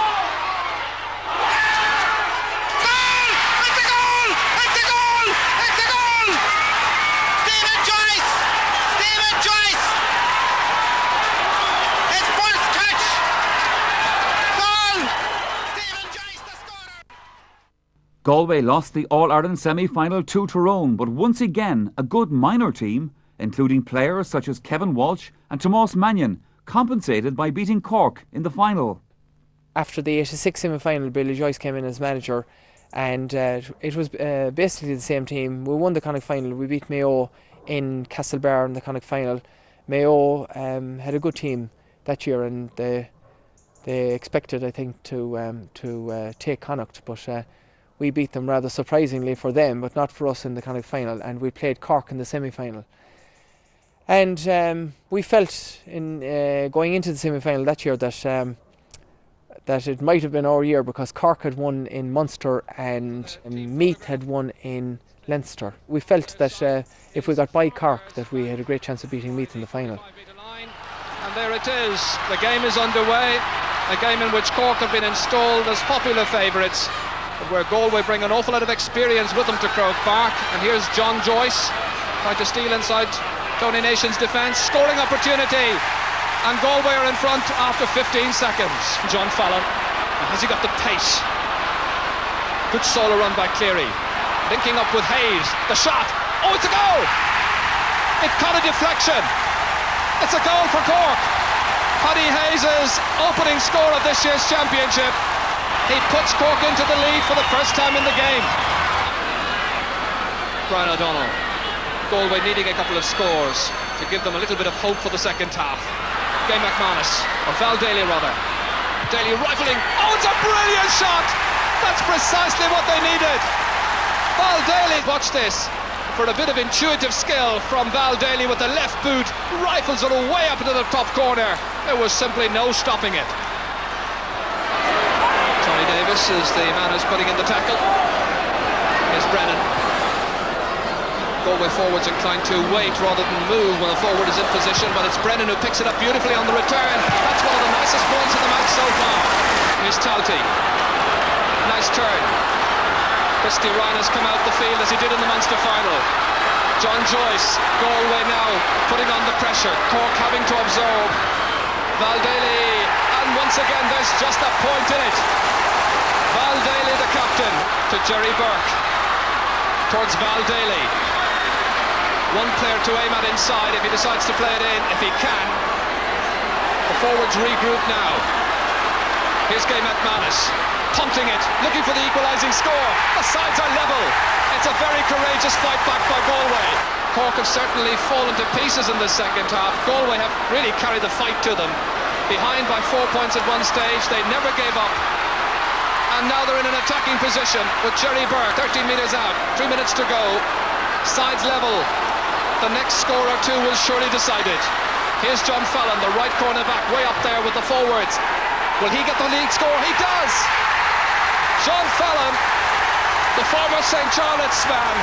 S10: Galway lost the All-Ireland semi-final to Tyrone, but once again a good minor team, including players such as Kevin Walsh and Tomás Mannion, compensated by beating Cork in the final.
S11: After the '86 semi-final, Billy Joyce came in as manager, and it was basically the same team. We won the Connacht final. We beat Mayo in Castlebar in the Connacht final. Mayo had a good team that year, and They expected, I think, to take Connacht, but we beat them rather surprisingly for them, but not for us in the Connacht final, and we played Cork in the semi-final. And we felt in going into the semi-final that year that it might have been our year, because Cork had won in Munster and Meath had won in Leinster. We felt that if we got by Cork, that we had a great chance of beating Meath in the final.
S1: And there it is, the game is underway, a game in which Cork have been installed as popular favourites, but where Galway bring an awful lot of experience with them to Croke Park. And here's John Joyce trying to steal inside Tony Nation's defence, scoring opportunity, and Galway are in front after 15 seconds. John Fallon, and has he got the pace? Good solo run by Cleary, linking up with Hayes, the shot, oh, it's a goal! It caught a deflection, it's a goal for Cork. Paddy Hayes' opening score of this year's championship. He puts Cork into the lead for the first time in the game. Brian O'Donnell, Galway needing a couple of scores to give them a little bit of hope for the second half. Gay McManus, or Val Daly rather. Daly rifling, oh, it's a brilliant shot! That's precisely what they needed. Val Daly, watch this, for a bit of intuitive skill from Val Daly with the left boot, rifles it way up into the top corner. There was simply no stopping it. Tony Davis is the man who's putting in the tackle. Here's Brennan. Galway forwards inclined to wait rather than move when the forward is in position, but it's Brennan who picks it up beautifully on the return. That's one of the nicest points of the match so far. Here's Talty. Nice turn. Christy Ryan has come out the field as he did in the Munster final. John Joyce, Galway now putting on the pressure. Cork having to absorb. Val Daly, and once again there's just a point in it. Val Daly, the captain, to Jerry Burke. Towards Val Daly. One player to aim at inside if he decides to play it in, if he can. The forwards regroup now. Here's Gay McManus, punting it, looking for the equalising score. The sides are level. It's a very courageous fight back by Galway. Cork have certainly fallen to pieces in the second half. Galway have really carried the fight to them. Behind by 4 points at one stage, they never gave up. And now they're in an attacking position with Jerry Burke, 13 metres out, 3 minutes to go. Sides level. The next score or two will surely decide it. Here's John Fallon, the right corner back, way up there with the forwards. Will he get the lead score? He does! John Fallon, the former St. Charlotte's man.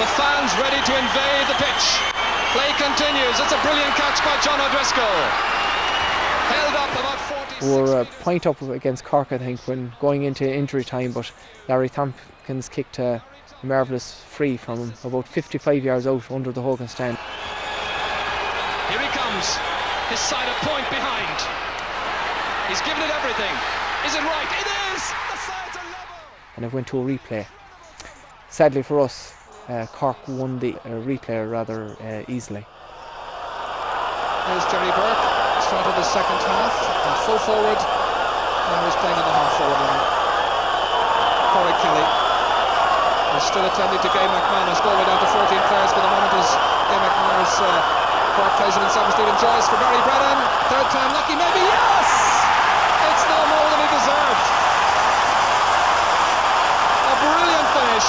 S1: The fans ready to invade the pitch. Play continues. It's a brilliant catch by John O'Driscoll. Held up about 40.
S11: We were a point up against Cork, I think, when going into injury time, but Larry Tompkins kicked a marvellous free from about 55 yards out under the Hogan stand.
S1: Here he comes, his side a point behind. He's given it everything. Is it right? It is! The sides are level!
S11: And it went to a replay. Sadly for us, Cork won the replay rather easily.
S1: There's Jerry Burke, started the second half, full forward, and was playing on the half forward line. Corey Kelly. Is still attending to Gay McManus. Galway down to 14 players for the moment as Gay McManus Cork plays it in 7th Street and Joyce for Barry Brennan. Third time lucky, maybe, yes! It's no more than he deserved. A brilliant finish.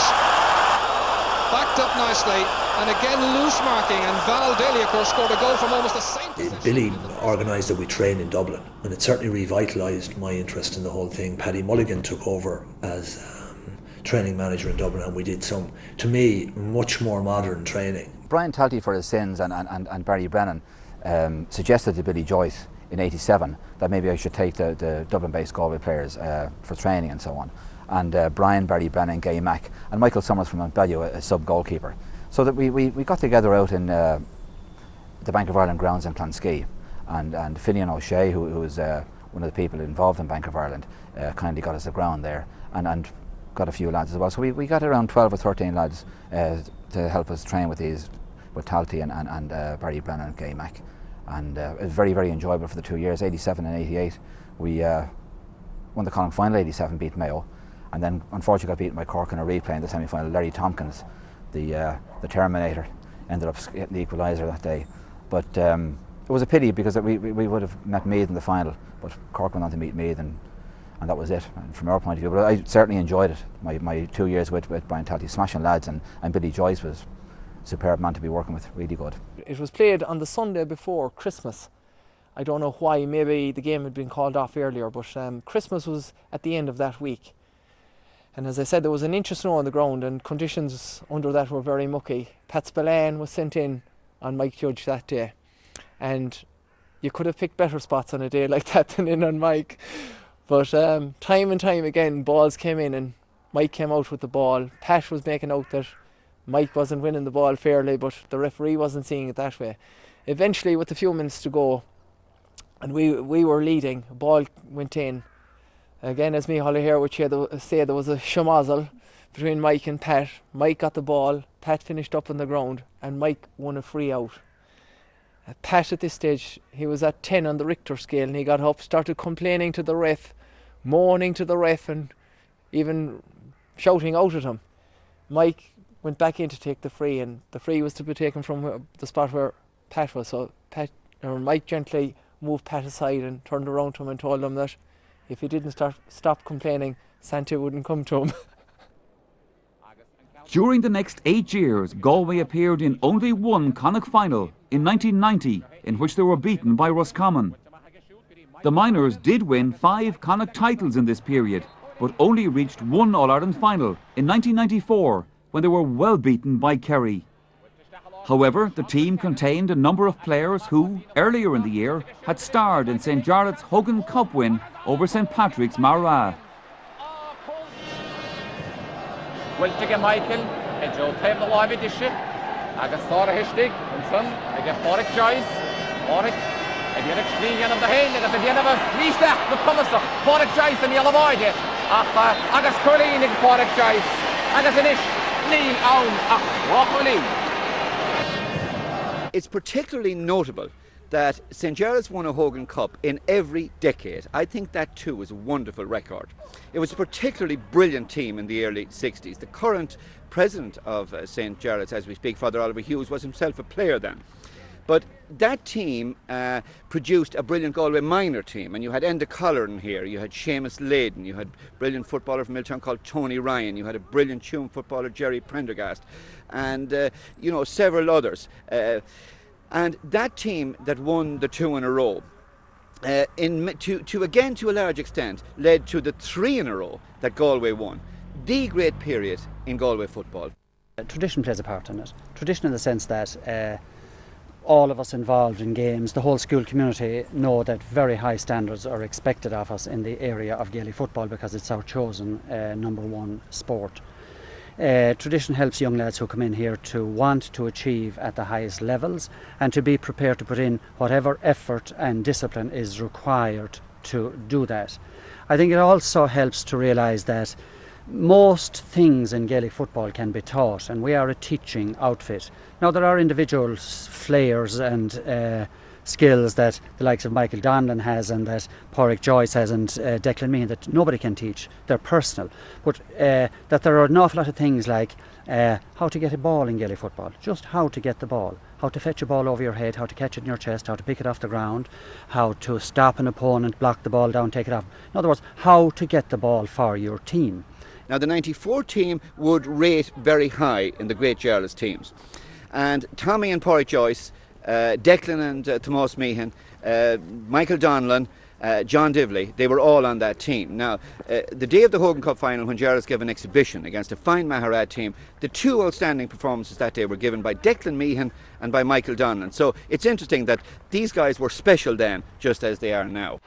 S1: Backed up nicely, and again loose marking, and Val Daly, of course, scored a goal from almost the same position.
S13: Billy organised that we train in Dublin, and it certainly revitalised my interest in the whole thing. Paddy Mulligan took over as training manager in Dublin, and we did some, to me, much more modern training.
S16: Brian Talty, for his sins, and Barry Brennan suggested to Billy Joyce in '87 that maybe I should take the Dublin-based Galway players for training and so on. And Brian, Barry Brennan, Gay Mack, and Michael Summers from Montbellew, a sub-goalkeeper. So that we got together out in the Bank of Ireland grounds in Clonskea, and Finian O'Shea, who was one of the people involved in Bank of Ireland, kindly got us a ground there, and got a few lads as well. So we got around 12 or 13 lads to help us train with Talty and Barry Brennan and Gay Mack. And it was very, very enjoyable for the 2 years, 87 and 88. We won the Connacht final, 87, beat Mayo, and then unfortunately got beaten by Cork in a replay in the semi-final. Larry Tompkins, the Terminator, ended up getting the equaliser that day. But It was a pity because we would have met Meath in the final, but Cork went on to meet Meath, and that was it from our point of view. But I certainly enjoyed it. My 2 years with Brian Talty, smashing lads, and Billy Joyce was a superb man to be working with, really good.
S11: It was played on the Sunday before Christmas. I don't know why, maybe the game had been called off earlier, but Christmas was at the end of that week. And as I said, there was an inch of snow on the ground and conditions under that were very mucky. Pat Spillane was sent in on Mike Judge that day. And you could have picked better spots on a day like that than in on Mike. But time and time again, balls came in and Mike came out with the ball. Pat was making out that Mike wasn't winning the ball fairly, but the referee wasn't seeing it that way. Eventually, with a few minutes to go, and we were leading, a ball went in. Again, as Micheál here would say, there was a schmozzle between Mike and Pat. Mike got the ball, Pat finished up on the ground, and Mike won a free out. Pat at this stage, he was at 10 on the Richter scale, and he got up, started complaining to the ref, moaning to the ref, and even shouting out at him. Mike went back in to take the free, and the free was to be taken from the spot where Pat was. So Mike gently moved Pat aside and turned around to him and told him that if he didn't stop complaining, Santa wouldn't come to him.
S10: During the next 8 years, Galway appeared in only one Connacht final in 1990, in which they were beaten by Roscommon. The Miners did win 5 Connacht titles in this period, but only reached one All-Ireland final in 1994, when they were well beaten by Kerry. However, the team contained a number of players who, earlier in the year, had starred in St. Jarlath's Hogan Cup win over St. Patrick's Maghera.
S3: Wiltige Michael, and Joe Pem the Lobby Dishi, Agus Sora Hishtig, and son, I get Porrick Joyce, Porrick, and the next thing of the hand, and at the end of a Lista, the Commissar, Porrick Joyce and Yellow Boy, Agus Curleen and Porrick Joyce, Agus Anish, Neil Own, Rockoli.
S18: It's particularly notable that St. Jarlath's won a Hogan Cup in every decade. I think that too was a wonderful record. It was a particularly brilliant team in the early 60s. The current president of St. Jarlath's, as we speak, Father Oliver Hughes, was himself a player then. But that team produced a brilliant Galway minor team, and you had Enda Colleran here, you had Seamus Layden, you had a brilliant footballer from Milltown called Tony Ryan, you had a brilliant Tuam footballer, Jerry Prendergast, and several others. And that team that won the 2 in a row, to a large extent, led to the 3 in a row that Galway won. The great period in Galway football.
S19: Tradition plays a part in it. Tradition in the sense that all of us involved in games, the whole school community, know that very high standards are expected of us in the area of Gaelic football because it's our chosen number one sport. Tradition helps young lads who come in here to want to achieve at the highest levels and to be prepared to put in whatever effort and discipline is required to do that. I think it also helps to realise that most things in Gaelic football can be taught, and we are a teaching outfit. Now there are individual flares and skills that the likes of Michael Donlan has and that Porrick Joyce has and Declan Meehan that nobody can teach. They're personal. But that there are an awful lot of things like how to get a ball in Gaelic football, just how to get the ball, how to fetch a ball over your head, how to catch it in your chest, how to pick it off the ground, how to stop an opponent, block the ball down, take it off. In other words, how to get the ball for your team.
S18: Now the 94 team would rate very high in the great Jarlath's teams. And Tommy and Porrick Joyce, Declan and Tomas Meehan, Michael Donlan, John Divley, they were all on that team. Now, the day of the Hogan Cup final, when Jarlath's gave an exhibition against a fine Maghera team, the 2 outstanding performances that day were given by Declan Meehan and by Michael Donlan. So it's interesting that these guys were special then, just as they are now.